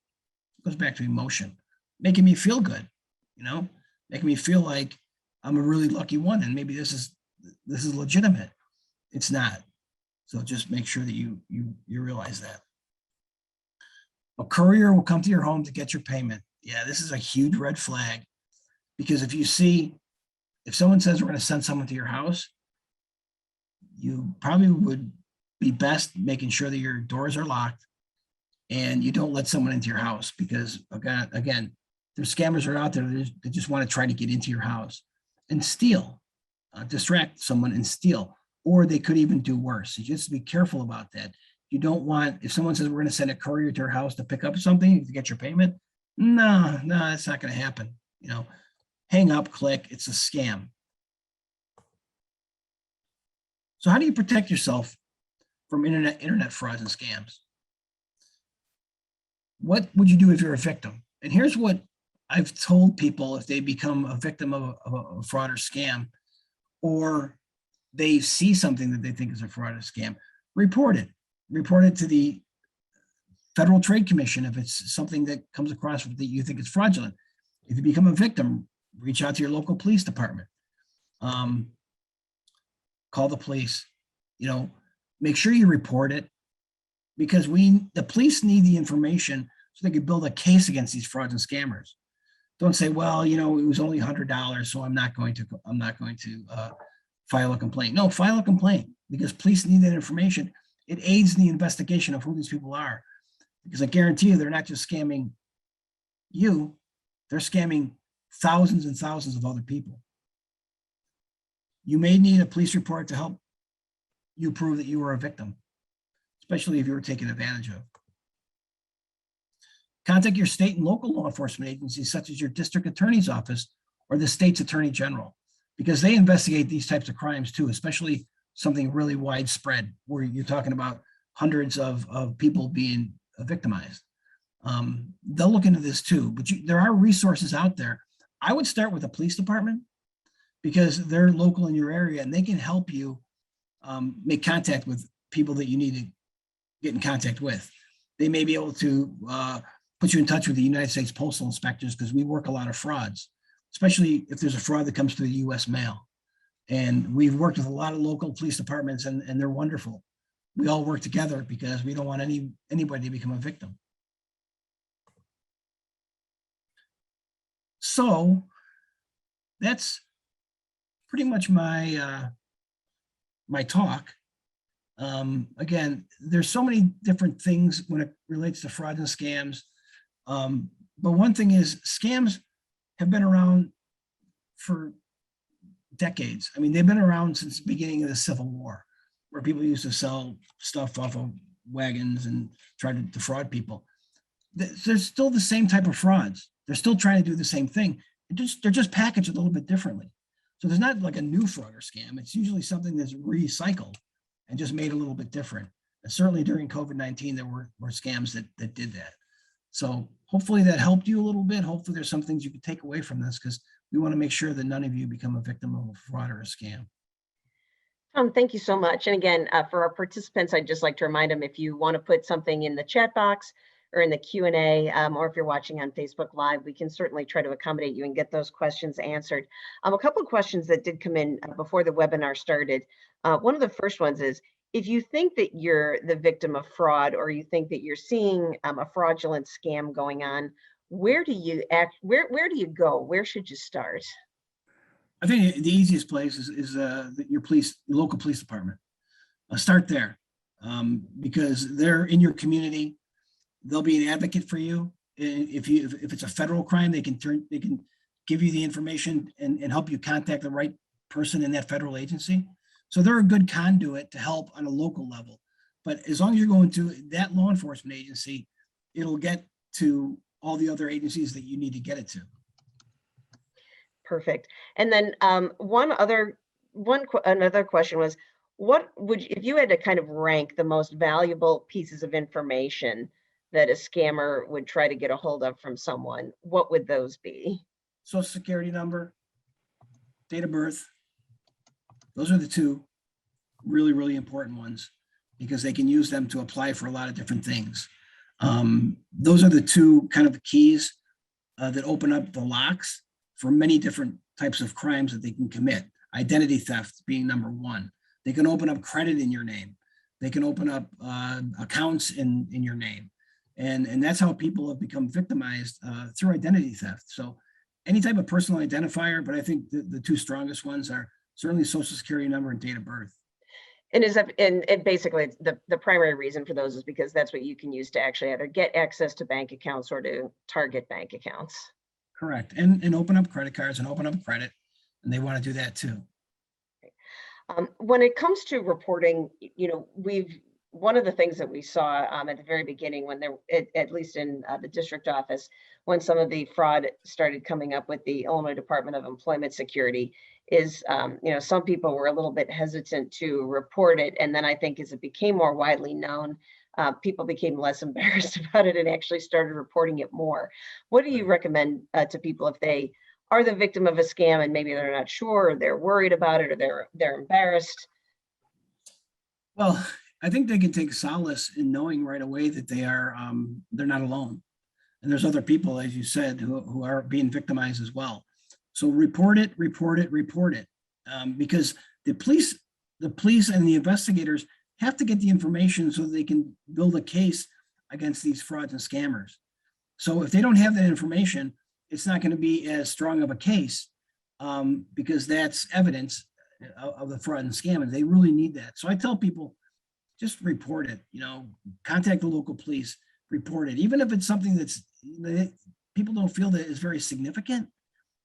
It goes back to emotion, making me feel good, you know, making me feel like I'm a really lucky one, and maybe this is legitimate. It's not. So just make sure that you realize that. A courier will come to your home to get your payment. Yeah, this is a huge red flag, because if someone says we're going to send someone to your house, you probably would be best making sure that your doors are locked and you don't let someone into your house, because again, there's scammers are out there that just want to try to get into your house and steal, distract someone and steal, or they could even do worse. You just be careful about that. You don't want, if someone says we're going to send a courier to your house to pick up something to get your payment, no, it's not going to happen. You know, hang up, click, it's a scam. So how do you protect yourself from internet frauds and scams? What would you do if you're a victim? And here's what I've told people if they become a victim of a fraud or scam, or they see something that they think is a fraud or scam, report it. Report it to the Federal Trade Commission if it's something that comes across that you think is fraudulent. If you become a victim, reach out to your local police department. Call the police. You know, make sure you report it, because the police need the information so they can build a case against these frauds and scammers. Don't say, well, you know, it was only $100, so I'm not going to file a complaint. No, file a complaint, because police need that information. It aids in the investigation of who these people are, because I guarantee you they're not just scamming you, they're scamming thousands and thousands of other people. You may need a police report to help you prove that you were a victim, especially if you were taken advantage of. Contact your state and local law enforcement agencies, such as your district attorney's office or the state's attorney general, because they investigate these types of crimes too, especially something really widespread where you're talking about hundreds of people being victimized. They'll look into this too, but there are resources out there. I would start with the police department, because they're local in your area and they can help you make contact with people that you need to get in contact with. They may be able to put you in touch with the United States Postal Inspectors, because we work a lot of frauds, especially if there's a fraud that comes through the US mail. And we've worked with a lot of local police departments, and they're wonderful. We all work together because we don't want anybody to become a victim. So that's pretty much my my talk. Again, there's so many different things when it relates to fraud and scams. But one thing is, scams have been around for decades. I mean, they've been around since the beginning of the Civil War, where people used to sell stuff off of wagons and try to defraud people. There's still the same type of frauds. They're still trying to do the same thing. They're just packaged a little bit differently. So there's not like a new fraud or scam. It's usually something that's recycled and just made a little bit different. And certainly during COVID-19, there were scams that did that. So hopefully that helped you a little bit. Hopefully there's some things you can take away from this, because we want to make sure that none of you become a victim of a fraud or a scam. Tom, thank you so much. And again, for our participants, I'd just like to remind them, if you want to put something in the chat box or in the Q&A, or if you're watching on Facebook Live, we can certainly try to accommodate you and get those questions answered. A couple of questions that did come in before the webinar started. One of the first ones is, if you think that you're the victim of fraud, or you think that you're seeing a fraudulent scam going on, where do you where do you go? Where should you start? I think the easiest place is your local police department. Start there, because they're in your community. They'll be an advocate for you. If it's a federal crime, they can give you the information and help you contact the right person in that federal agency. So they're a good conduit to help on a local level. But as long as you're going to that law enforcement agency, it'll get to all the other agencies that you need to get it to. Perfect. And then another question was, what would, if you had to kind of rank the most valuable pieces of information that a scammer would try to get a hold of from someone, what would those be? Social security number, date of birth. Those are the two really, really important ones, because they can use them to apply for a lot of different things. Those are the two kind of keys that open up the locks for many different types of crimes that they can commit. Identity theft being number one. They can open up credit in your name. They can open up accounts in your name. And that's how people have become victimized through identity theft. So any type of personal identifier, but I think the two strongest ones are certainly social security number and date of birth. And is that, and basically the primary reason for those is because that's what you can use to actually either get access to bank accounts or to target bank accounts. Correct. And open up credit cards and open up credit. And they want to do that too. When it comes to reporting, one of the things that we saw at the very beginning, when there, at least in the district office, when some of the fraud started coming up with the Illinois Department of Employment Security, is some people were a little bit hesitant to report it, and then I think as it became more widely known, people became less embarrassed about it and actually started reporting it more. What do you recommend to people if they are the victim of a scam and maybe they're not sure, or they're worried about it, or they're embarrassed? Well, I think they can take solace in knowing right away that they're not alone. And there's other people, as you said, who are being victimized as well. So report it, because the police and the investigators have to get the information so they can build a case against these frauds and scammers. So if they don't have that information, it's not going to be as strong of a case, because that's evidence of the fraud and scam, and they really need that. So I tell people, just report it, contact the local police, report it. Even if it's something that's, people don't feel that is very significant,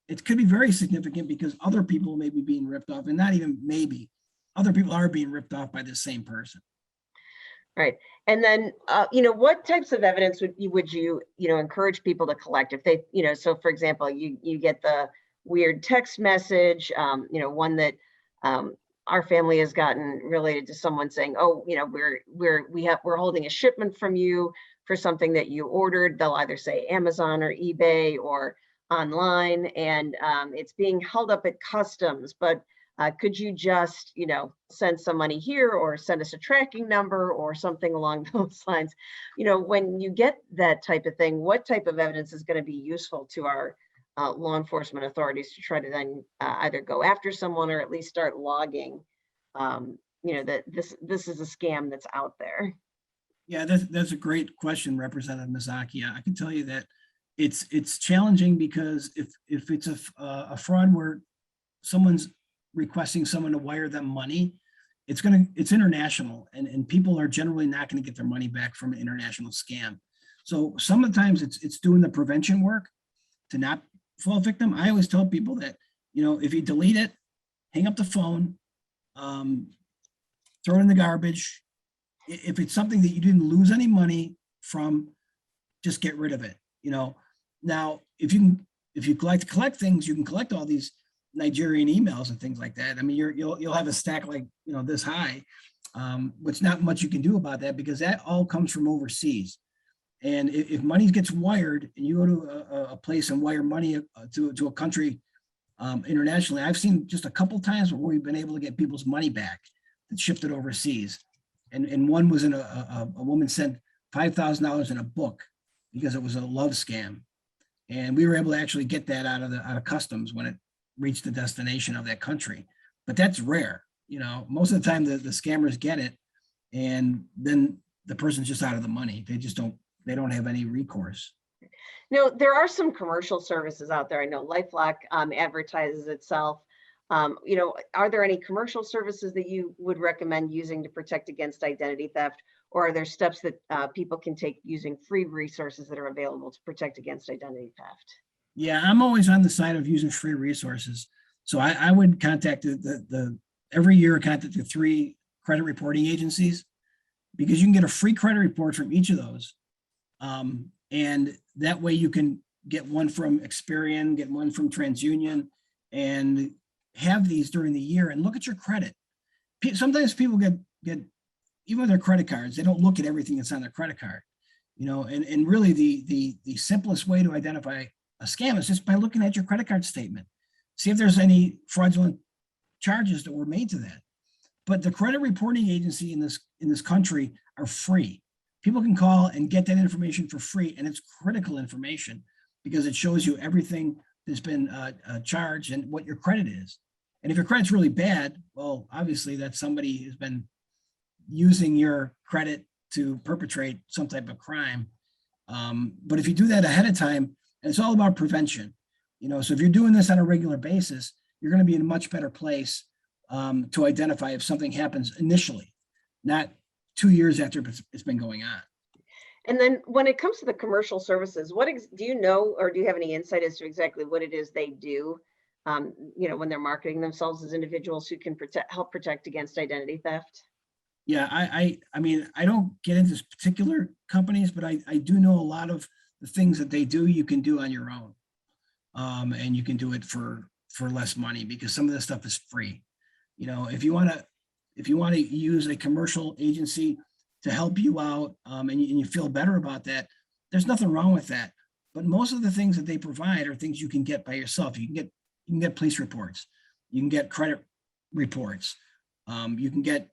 it could be very significant because other people may be being ripped off, and not even maybe, other people are being ripped off by the same person. Right. And then, what types of evidence would you encourage people to collect if they, so for example, you get the weird text message, one that our family has gotten related to someone saying, oh, we're holding a shipment from you for something that you ordered. They'll either say Amazon or eBay or online, and it's being held up at customs, but could you just, send some money here or send us a tracking number or something along those lines? When you get that type of thing, what type of evidence is going to be useful to our law enforcement authorities to try to then either go after someone or at least start logging, that this is a scam that's out there? Yeah, that's a great question, Representative Mazzochi. I can tell you that it's challenging, because if it's a fraud where someone's requesting someone to wire them money, it's international, and people are generally not going to get their money back from an international scam. So sometimes it's doing the prevention work to not fall victim. I always tell people that, if you delete it, hang up the phone, throw it in the garbage. If it's something that you didn't lose any money from, just get rid of it. Now if you collect things, you can collect all these Nigerian emails and things like that. I mean, you'll have a stack like this high, which not much you can do about that, because that all comes from overseas. And if money gets wired and you go to a place and wire money to a country internationally, I've seen just a couple times where we've been able to get people's money back. that shifted overseas. And one was in a woman sent $5,000 in a book because it was a love scam. And we were able to actually get that out of customs when it reached the destination of that country. But that's rare. You know, most of the time the scammers get it, and then the person's just out of the money. They don't have any recourse. No, there are some commercial services out there. I know LifeLock advertises itself. Are there any commercial services that you would recommend using to protect against identity theft? Or are there steps that people can take using free resources that are available to protect against identity theft? Yeah, I'm always on the side of using free resources. So I would contact every year, contact the 3 credit reporting agencies, because you can get a free credit report from each of those. And that way you can get one from Experian, get one from TransUnion, and have these during the year and look at your credit. Sometimes people get even with their credit cards, they don't look at everything that's on their credit card, and really the simplest way to identify a scam is just by looking at your credit card statement. See if there's any fraudulent charges that were made to that. But the credit reporting agency in this country are free. People can call and get that information for free, and it's critical information because it shows you everything that's been charged and what your credit is. And if your credit's really bad, well, obviously that's somebody who's been using your credit to perpetrate some type of crime. But if you do that ahead of time, and it's all about prevention, so if you're doing this on a regular basis, you're going to be in a much better place to identify if something happens initially, not 2 years after it's been going on. And then when it comes to the commercial services, do you know, or do you have any insight as to exactly what it is they do, when they're marketing themselves as individuals who can help protect against identity theft? Yeah, I mean, I don't get into particular companies, but I do know a lot of the things that they do, you can do on your own. And you can do it for less money because some of this stuff is free. If you want to use a commercial agency to help you out, and you feel better about that, there's nothing wrong with that. But most of the things that they provide are things you can get by yourself. You can get police reports, you can get credit reports, you can get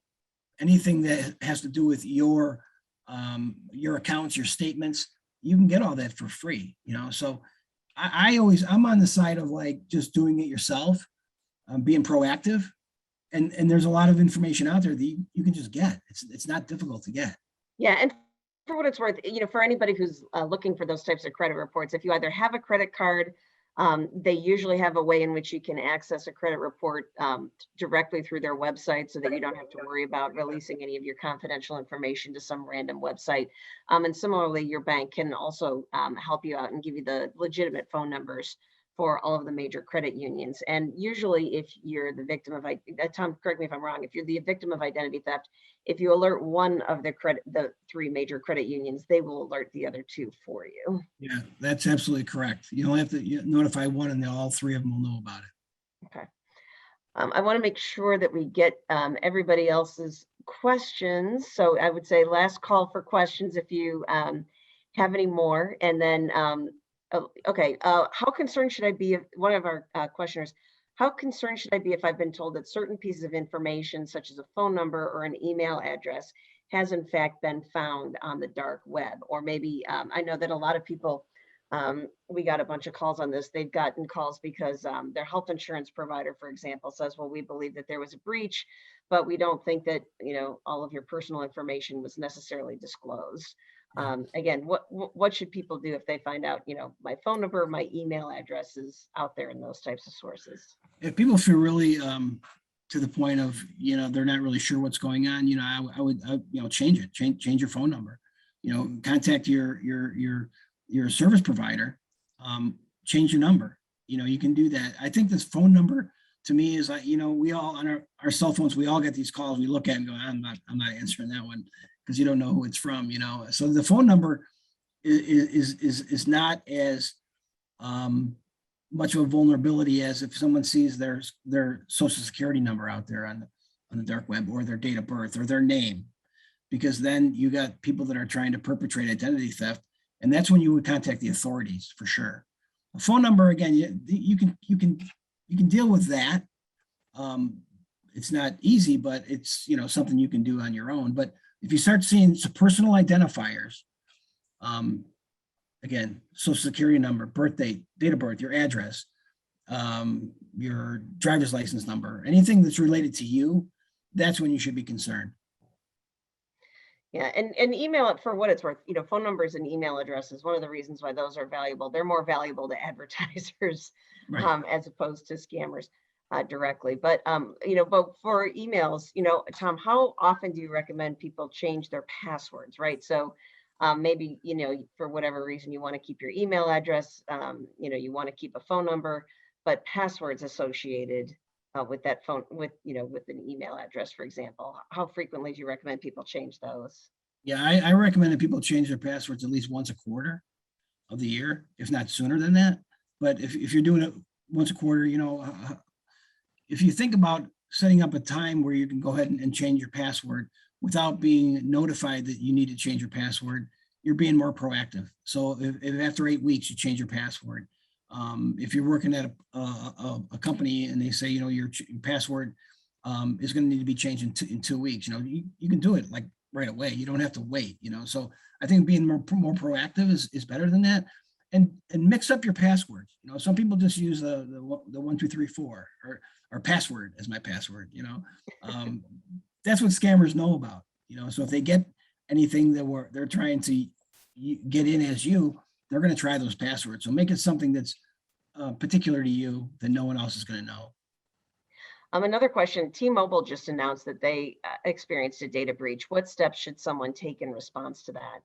anything that has to do with your accounts, your statements. You can get all that for free. So I'm on the side of like just doing it yourself, being proactive. And there's a lot of information out there that you can just get. It's not difficult to get. Yeah, and for what it's worth, for anybody who's looking for those types of credit reports, if you either have a credit card, they usually have a way in which you can access a credit report directly through their website so that you don't have to worry about releasing any of your confidential information to some random website. And similarly, your bank can also help you out and give you the legitimate phone numbers for all of the major credit unions. And usually if you're the victim of, Tom, correct me if I'm wrong, if you're the victim of identity theft, if you alert one of the 3 major credit unions, they will alert the other 2 for you. Yeah, that's absolutely correct. You only have to notify one and all 3 of them will know about it. Okay. I want to make sure that we get everybody else's questions. So I would say last call for questions if you have any more. And then okay, how concerned should I be if one of our questioners, how concerned should I be if I've been told that certain pieces of information, such as a phone number or an email address, has in fact been found on the dark web? Or maybe, I know that a lot of people, we got a bunch of calls on this. They've gotten calls because their health insurance provider, for example, says, well, we believe that there was a breach, but we don't think that, all of your personal information was necessarily disclosed. Again, what should people do if they find out, my phone number, my email address is out there in those types of sources? If people feel really to the point of, they're not really sure what's going on, I would change it, change your phone number, contact your service provider, change your number. You can do that. I think this phone number to me is like, we all on our cell phones, we all get these calls, we look at and go, I'm not answering that one, because you don't know who it's from, So the phone number is not as much of a vulnerability as if someone sees their social security number out there on the dark web, or their date of birth, or their name, because then you got people that are trying to perpetrate identity theft, and that's when you would contact the authorities for sure. A phone number, again, you can deal with that. it's not easy, but it's, something you can do on your own. But if you start seeing some personal identifiers, again, social security number, birthday, date of birth, your address, your driver's license number, anything that's related to you, that's when you should be concerned. Yeah, and email it for what it's worth. Phone numbers and email addresses, one of the reasons why those are valuable. They're more valuable to advertisers Right. as opposed to scammers directly. But but for emails, Tom, how often do you recommend people change their passwords, right? So maybe, for whatever reason you want to keep your email address, you want to keep a phone number, but passwords associated with that phone, with an email address, for example. How frequently do you recommend people change those? Yeah, I recommend that people change their passwords at least once a quarter of the year, if not sooner than that. But if you're doing it once a quarter, if you think about setting up a time where you can go ahead and change your password without being notified that you need to change your password, you're being more proactive. So if after 8 weeks you change your password, if you're working at a company and they say, your password is going to need to be changed in 2 weeks, you can do it like right away. You don't have to wait, So I think being more proactive is better than that. And mix up your passwords. Some people just use the 1, 2, 3, 4 or password as my password. That's what scammers know about. So if they get anything that they're trying to get in as you, they're going to try those passwords. So make it something that's particular to you that no one else is going to know. Another question, T-Mobile just announced that they experienced a data breach. What steps should someone take in response to that?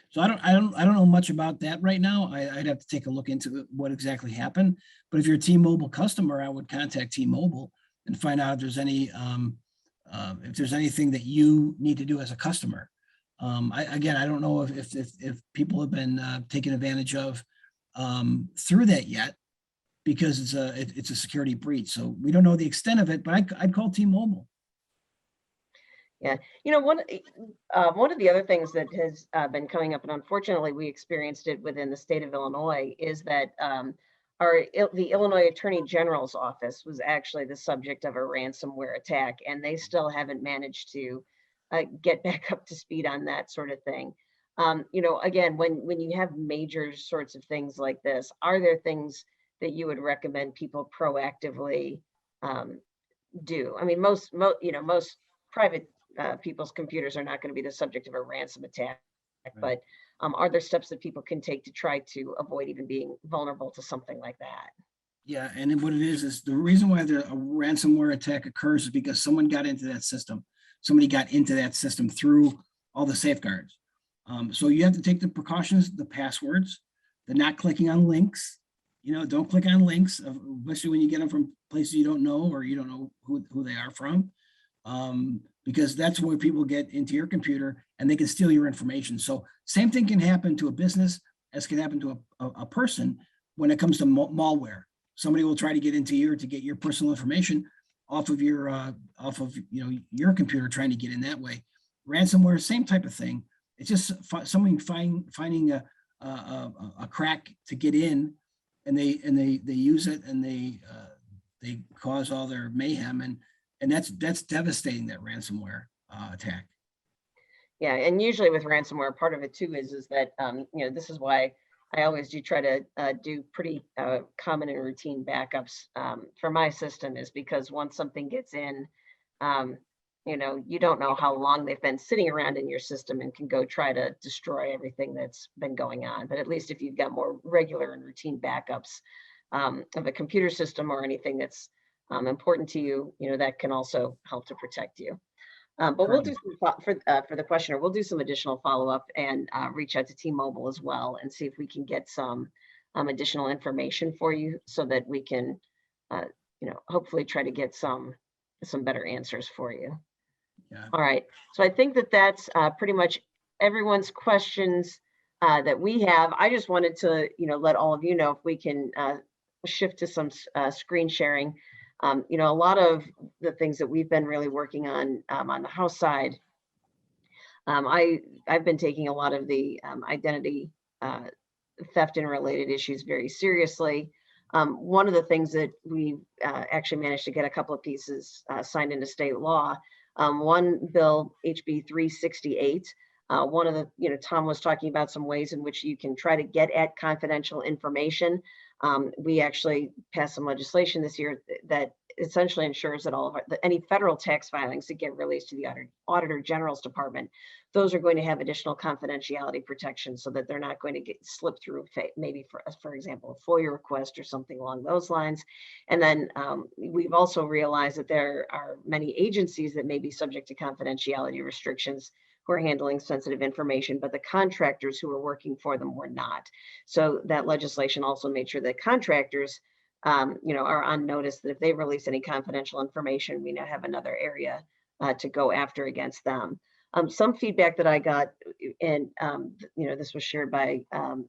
So I don't know much about that right now. I'd have to take a look into what exactly happened. But if you're a T-Mobile customer, I would contact T-Mobile and find out if there's anything that you need to do as a customer. I don't know if people have been taken advantage of through that yet, because it's a security breach. So we don't know the extent of it, but I'd call T-Mobile. Yeah, one of the other things that has been coming up, and unfortunately we experienced it within the state of Illinois, is that the Illinois Attorney General's office was actually the subject of a ransomware attack, and they still haven't managed to get back up to speed on that sort of thing. Again, when you have major sorts of things like this, are there things that you would recommend people proactively do? I mean, most private people's computers are not going to be the subject of a ransom attack, Right. but are there steps that people can take to try to avoid even being vulnerable to something like that? Yeah, and what it is the reason why a ransomware attack occurs is because someone got into that system. Somebody got into that system through all the safeguards. So you have to take the precautions, the passwords, the not clicking on links. Don't click on links, especially when you get them from places you don't know or you don't know who they are from. Because that's where people get into your computer and they can steal your information. So same thing can happen to a business as can happen to a person when it comes to malware. Somebody will try to get into to get your personal information off of your your computer, trying to get in that way. Ransomware, same type of thing. It's just somebody finding a crack to get in, and they use it, and they cause all their mayhem, and that's devastating, that ransomware attack. Yeah, and usually with ransomware, part of it too is that this is why I always do try to do pretty common and routine backups for my system, is because once something gets in, you don't know how long they've been sitting around in your system and can go try to destroy everything that's been going on. But at least if you've got more regular and routine backups of a computer system or anything that's important to you, that can also help to protect you. But we'll do some for the questioner. We'll do some additional follow-up and reach out to T-Mobile as well and see if we can get some additional information for you, so that we can, hopefully try to get some better answers for you. Yeah. All right. So I think that's pretty much everyone's questions that we have. I just wanted to, let all of you know if we can shift to some screen sharing. A lot of the things that we've been really working on the House side, I've been taking a lot of the identity theft and related issues very seriously. One of the things that we actually managed to get a couple of pieces signed into state law. One bill, HB 368, one of the, Tom was talking about some ways in which you can try to get at confidential information. We actually passed some legislation this year that essentially ensures that all of any federal tax filings that get released to the Auditor General's Department, those are going to have additional confidentiality protection so that they're not going to get slipped through, maybe for example, a FOIA request or something along those lines. And then we've also realized that there are many agencies that may be subject to confidentiality restrictions who are handling sensitive information, but the contractors who are working for them were not. So that legislation also made sure that contractors are on notice that if they release any confidential information, we now have another area to go after against them. Some feedback that I got, and this was shared by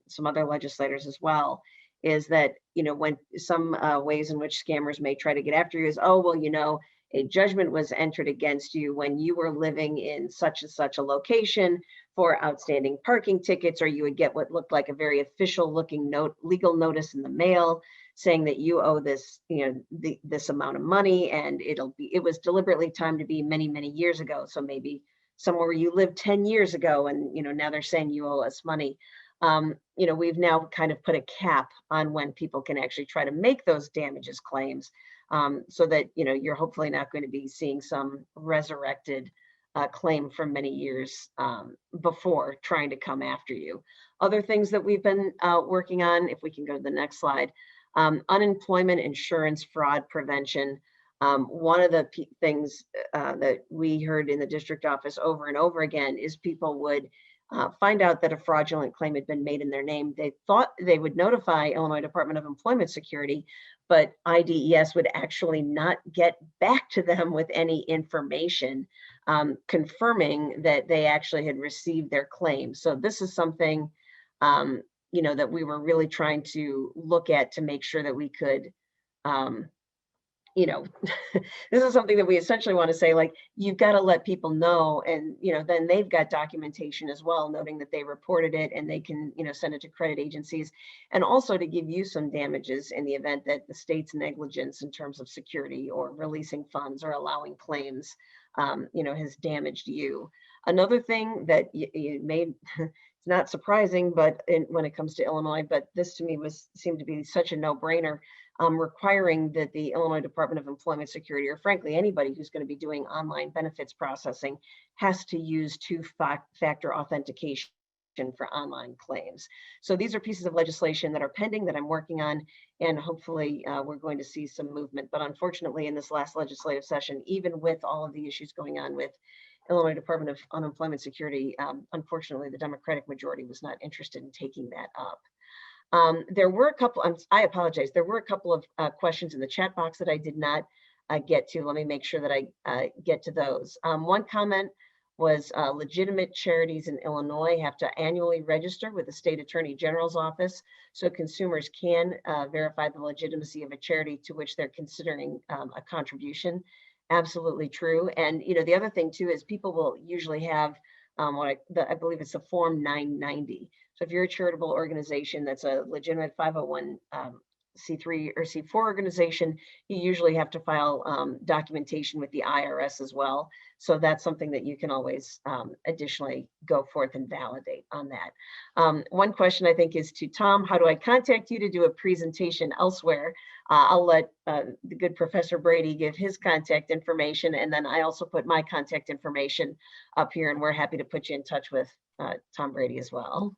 some other legislators as well, is that when some ways in which scammers may try to get after you is, oh well, a judgment was entered against you when you were living in such and such a location for outstanding parking tickets, or you would get what looked like a very official looking legal notice in the mail saying that you owe this, this amount of money, and it was deliberately timed to be many, many years ago. So maybe somewhere where you lived 10 years ago, and now they're saying you owe us money. We've now kind of put a cap on when people can actually try to make those damages claims, so that you're hopefully not going to be seeing some resurrected claim from many years before trying to come after you. Other things that we've been working on, if we can go to the next slide, unemployment insurance fraud prevention. One of the things that we heard in the district office over and over again is people would find out that a fraudulent claim had been made in their name. They thought they would notify Illinois Department of Employment Security, but IDES would actually not get back to them with any information confirming that they actually had received their claim. So this is something that we were really trying to look at to make sure that we could this is something that we essentially want to say, like, you've got to let people know, and then they've got documentation as well, noting that they reported it, and they can send it to credit agencies, and also to give you some damages in the event that the state's negligence in terms of security or releasing funds or allowing claims has damaged you. Another thing that you made it's not surprising, but when it comes to Illinois, but this to me seemed to be such a no-brainer, requiring that the Illinois Department of Employment Security, or frankly anybody who's going to be doing online benefits processing, has to use two-factor authentication for online claims. So these are pieces of legislation that are pending that I'm working on, and hopefully we're going to see some movement. But unfortunately, in this last legislative session, even with all of the issues going on with Illinois Department of Unemployment Security, unfortunately, the Democratic majority was not interested in taking that up. There were a couple, I apologize, there were a couple of questions in the chat box that I did not get to. Let me make sure that I get to those. One comment was legitimate charities in Illinois have to annually register with the State Attorney General's office so consumers can verify the legitimacy of a charity to which they're considering a contribution. Absolutely true. And the other thing too is people will usually have I believe it's a Form 990. So if you're a charitable organization that's a legitimate 501c3 or C4 organization, you usually have to file documentation with the IRS as well. So that's something that you can always additionally go forth and validate on that. One question I think is to Tom: how do I contact you to do a presentation elsewhere? I'll let the good Professor Brady give his contact information, and then I also put my contact information up here, and we're happy to put you in touch with Tom Brady as well.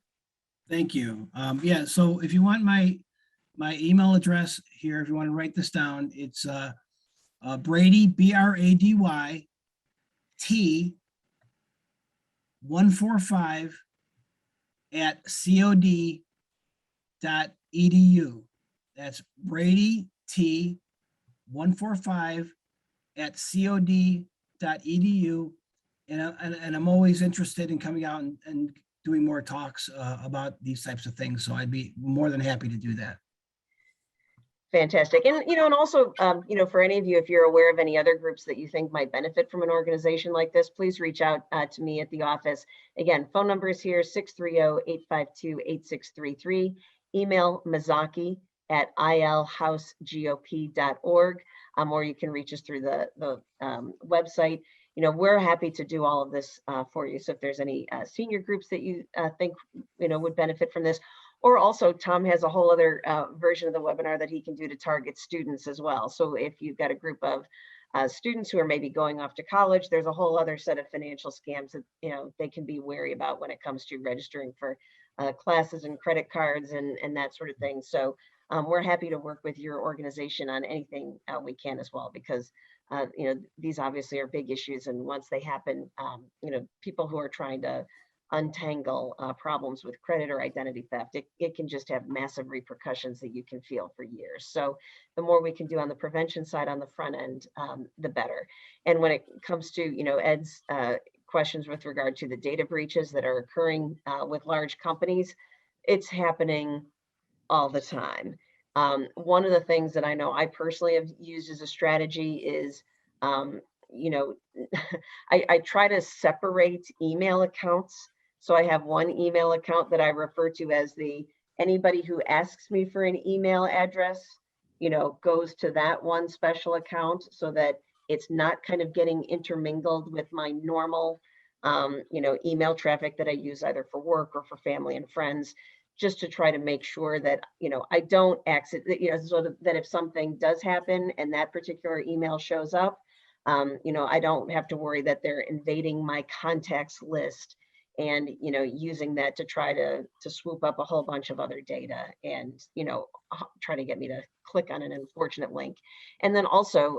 Thank you. Yeah, so if you want my email address here, if you want to write this down, it's Brady, BRADY T 145 at cod.edu. That's Brady T 145 at cod.edu. And I'm always interested in coming out and doing more talks about these types of things. So I'd be more than happy to do that. Fantastic. And, and also, for any of you, if you're aware of any other groups that you think might benefit from an organization like this, please reach out to me at the office. Again, phone number is here, 630-852-8633. Email Mazzochi, at ilhousegop.org, or you can reach us through the website. We're happy to do all of this for you. So if there's any senior groups that you think would benefit from this, or also Tom has a whole other version of the webinar that he can do to target students as well. So if you've got a group of students who are maybe going off to college, there's a whole other set of financial scams that they can be wary about when it comes to registering for classes and credit cards and that sort of thing. So we're happy to work with your organization on anything we can as well, because these obviously are big issues, and once they happen, people who are trying to untangle problems with credit or identity theft, it can just have massive repercussions that you can feel for years. So the more we can do on the prevention side on the front end, the better. And when it comes to Ed's questions with regard to the data breaches that are occurring with large companies, it's happening all the time. One of the things that I know I personally have used as a strategy is, I try to separate email accounts. So I have one email account that I refer to as anybody who asks me for an email address, goes to that one special account, so that it's not kind of getting intermingled with my normal, email traffic that I use either for work or for family and friends, just to try to make sure that, I don't so that if something does happen and that particular email shows up, I don't have to worry that they're invading my contacts list and, using that to try to swoop up a whole bunch of other data and, try to get me to click on an unfortunate link. And then also,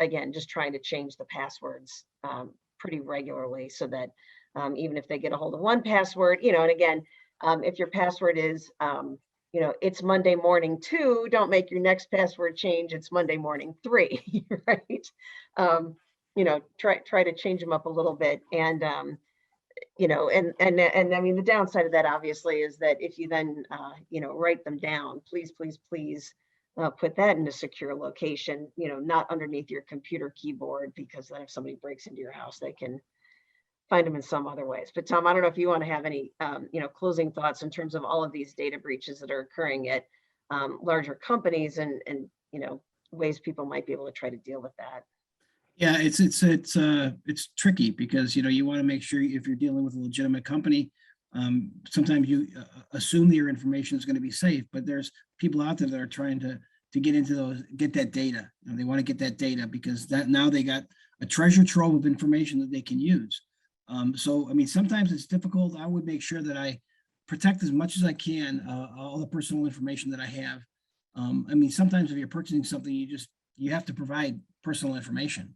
again, just trying to change the passwords pretty regularly, so that even if they get a hold of one password, and again, if your password is, it's Monday morning 2, don't make your next password change. It's Monday morning 3, right? Try to change them up a little bit. And, and I mean, the downside of that obviously is that if you then, write them down, please put that in a secure location, not underneath your computer keyboard, because then if somebody breaks into your house, they can find them in some other ways. But Tom, I don't know if you want to have any, closing thoughts in terms of all of these data breaches that are occurring at larger companies and ways people might be able to try to deal with that. Yeah, it's tricky because you want to make sure if you're dealing with a legitimate company, sometimes you assume that your information is going to be safe, but there's people out there that are trying to get that data. They want to get that data because now they got a treasure trove of information that they can use. So I mean, sometimes it's difficult. I would make sure that I protect as much as I can all the personal information that I have. I mean, sometimes if you're purchasing something, you have to provide personal information,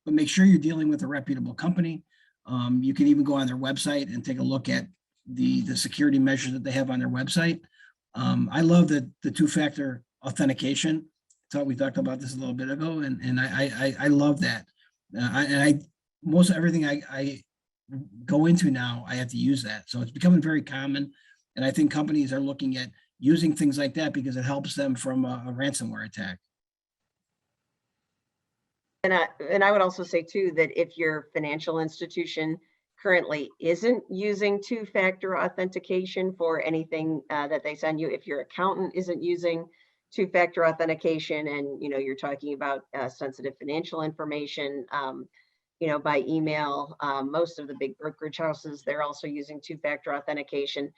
but make sure you're dealing with a reputable company. You can even go on their website and take a look at the security measures that they have on their website. I love the two-factor authentication. We talked about this a little bit ago, and I love that. Most of everything I go into now, I have to use that. So it's becoming very common. And I think companies are looking at using things like that because it helps them from a ransomware attack. And I would also say too, that if your financial institution currently isn't using two-factor authentication for anything that they send you, if your accountant isn't using two-factor authentication, and you're talking about sensitive financial information, by email, most of the big brokerage houses, they're also using two-factor authentication.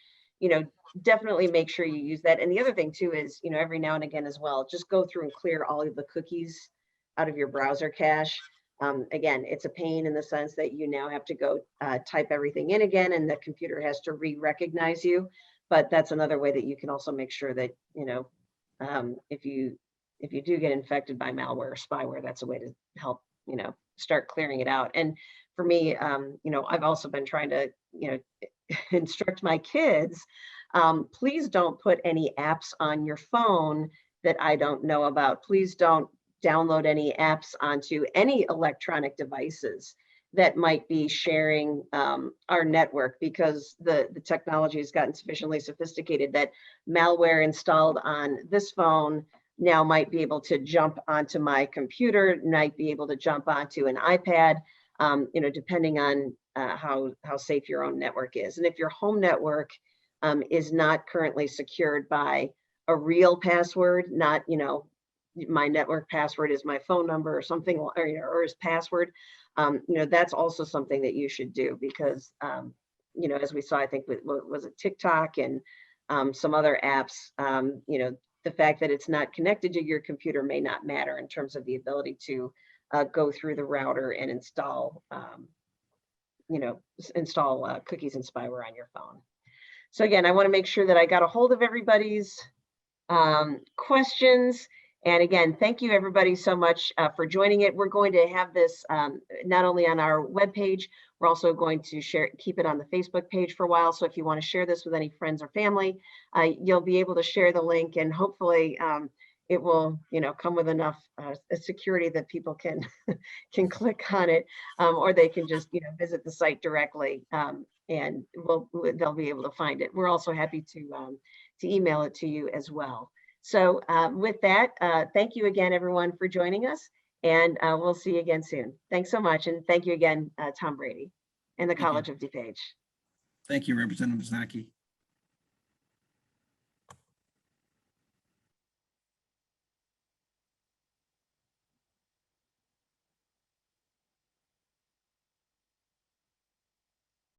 Definitely make sure you use that. And the other thing too is, every now and again as well, just go through and clear all of the cookies out of your browser cache. Again, it's a pain in the sense that you now have to go type everything in again, and the computer has to re-recognize you. But that's another way that you can also make sure that, if you do get infected by malware or spyware, that's a way to help, start clearing it out. And for me, I've also been trying to, instruct my kids, please don't put any apps on your phone that I don't know about. Please don't download any apps onto any electronic devices that might be sharing our network, because the technology has gotten sufficiently sophisticated that malware installed on this phone now might be able to jump onto my computer, might be able to jump onto an iPad, depending on how safe your own network is. And if your home network is not currently secured by a real password, not, my network password is my phone number or something, or his password. That's also something that you should do because, as we saw, I think, what was it, TikTok and some other apps, the fact that it's not connected to your computer may not matter in terms of the ability to go through the router and install, cookies and spyware on your phone. So again, I want to make sure that I got a hold of everybody's questions. And again, thank you everybody so much for joining it. We're going to have this not only on our webpage, we're also going to keep it on the Facebook page for a while. So if you want to share this with any friends or family, you'll be able to share the link, and hopefully it will, come with enough security that people can click on it, or they can just, visit the site directly, and they'll be able to find it. We're also happy to email it to you as well. So with that, thank you again, everyone, for joining us, and we'll see you again soon. Thanks so much, and thank you again, Tom Brady and the College of DuPage. Thank you, Representative Mazzochi.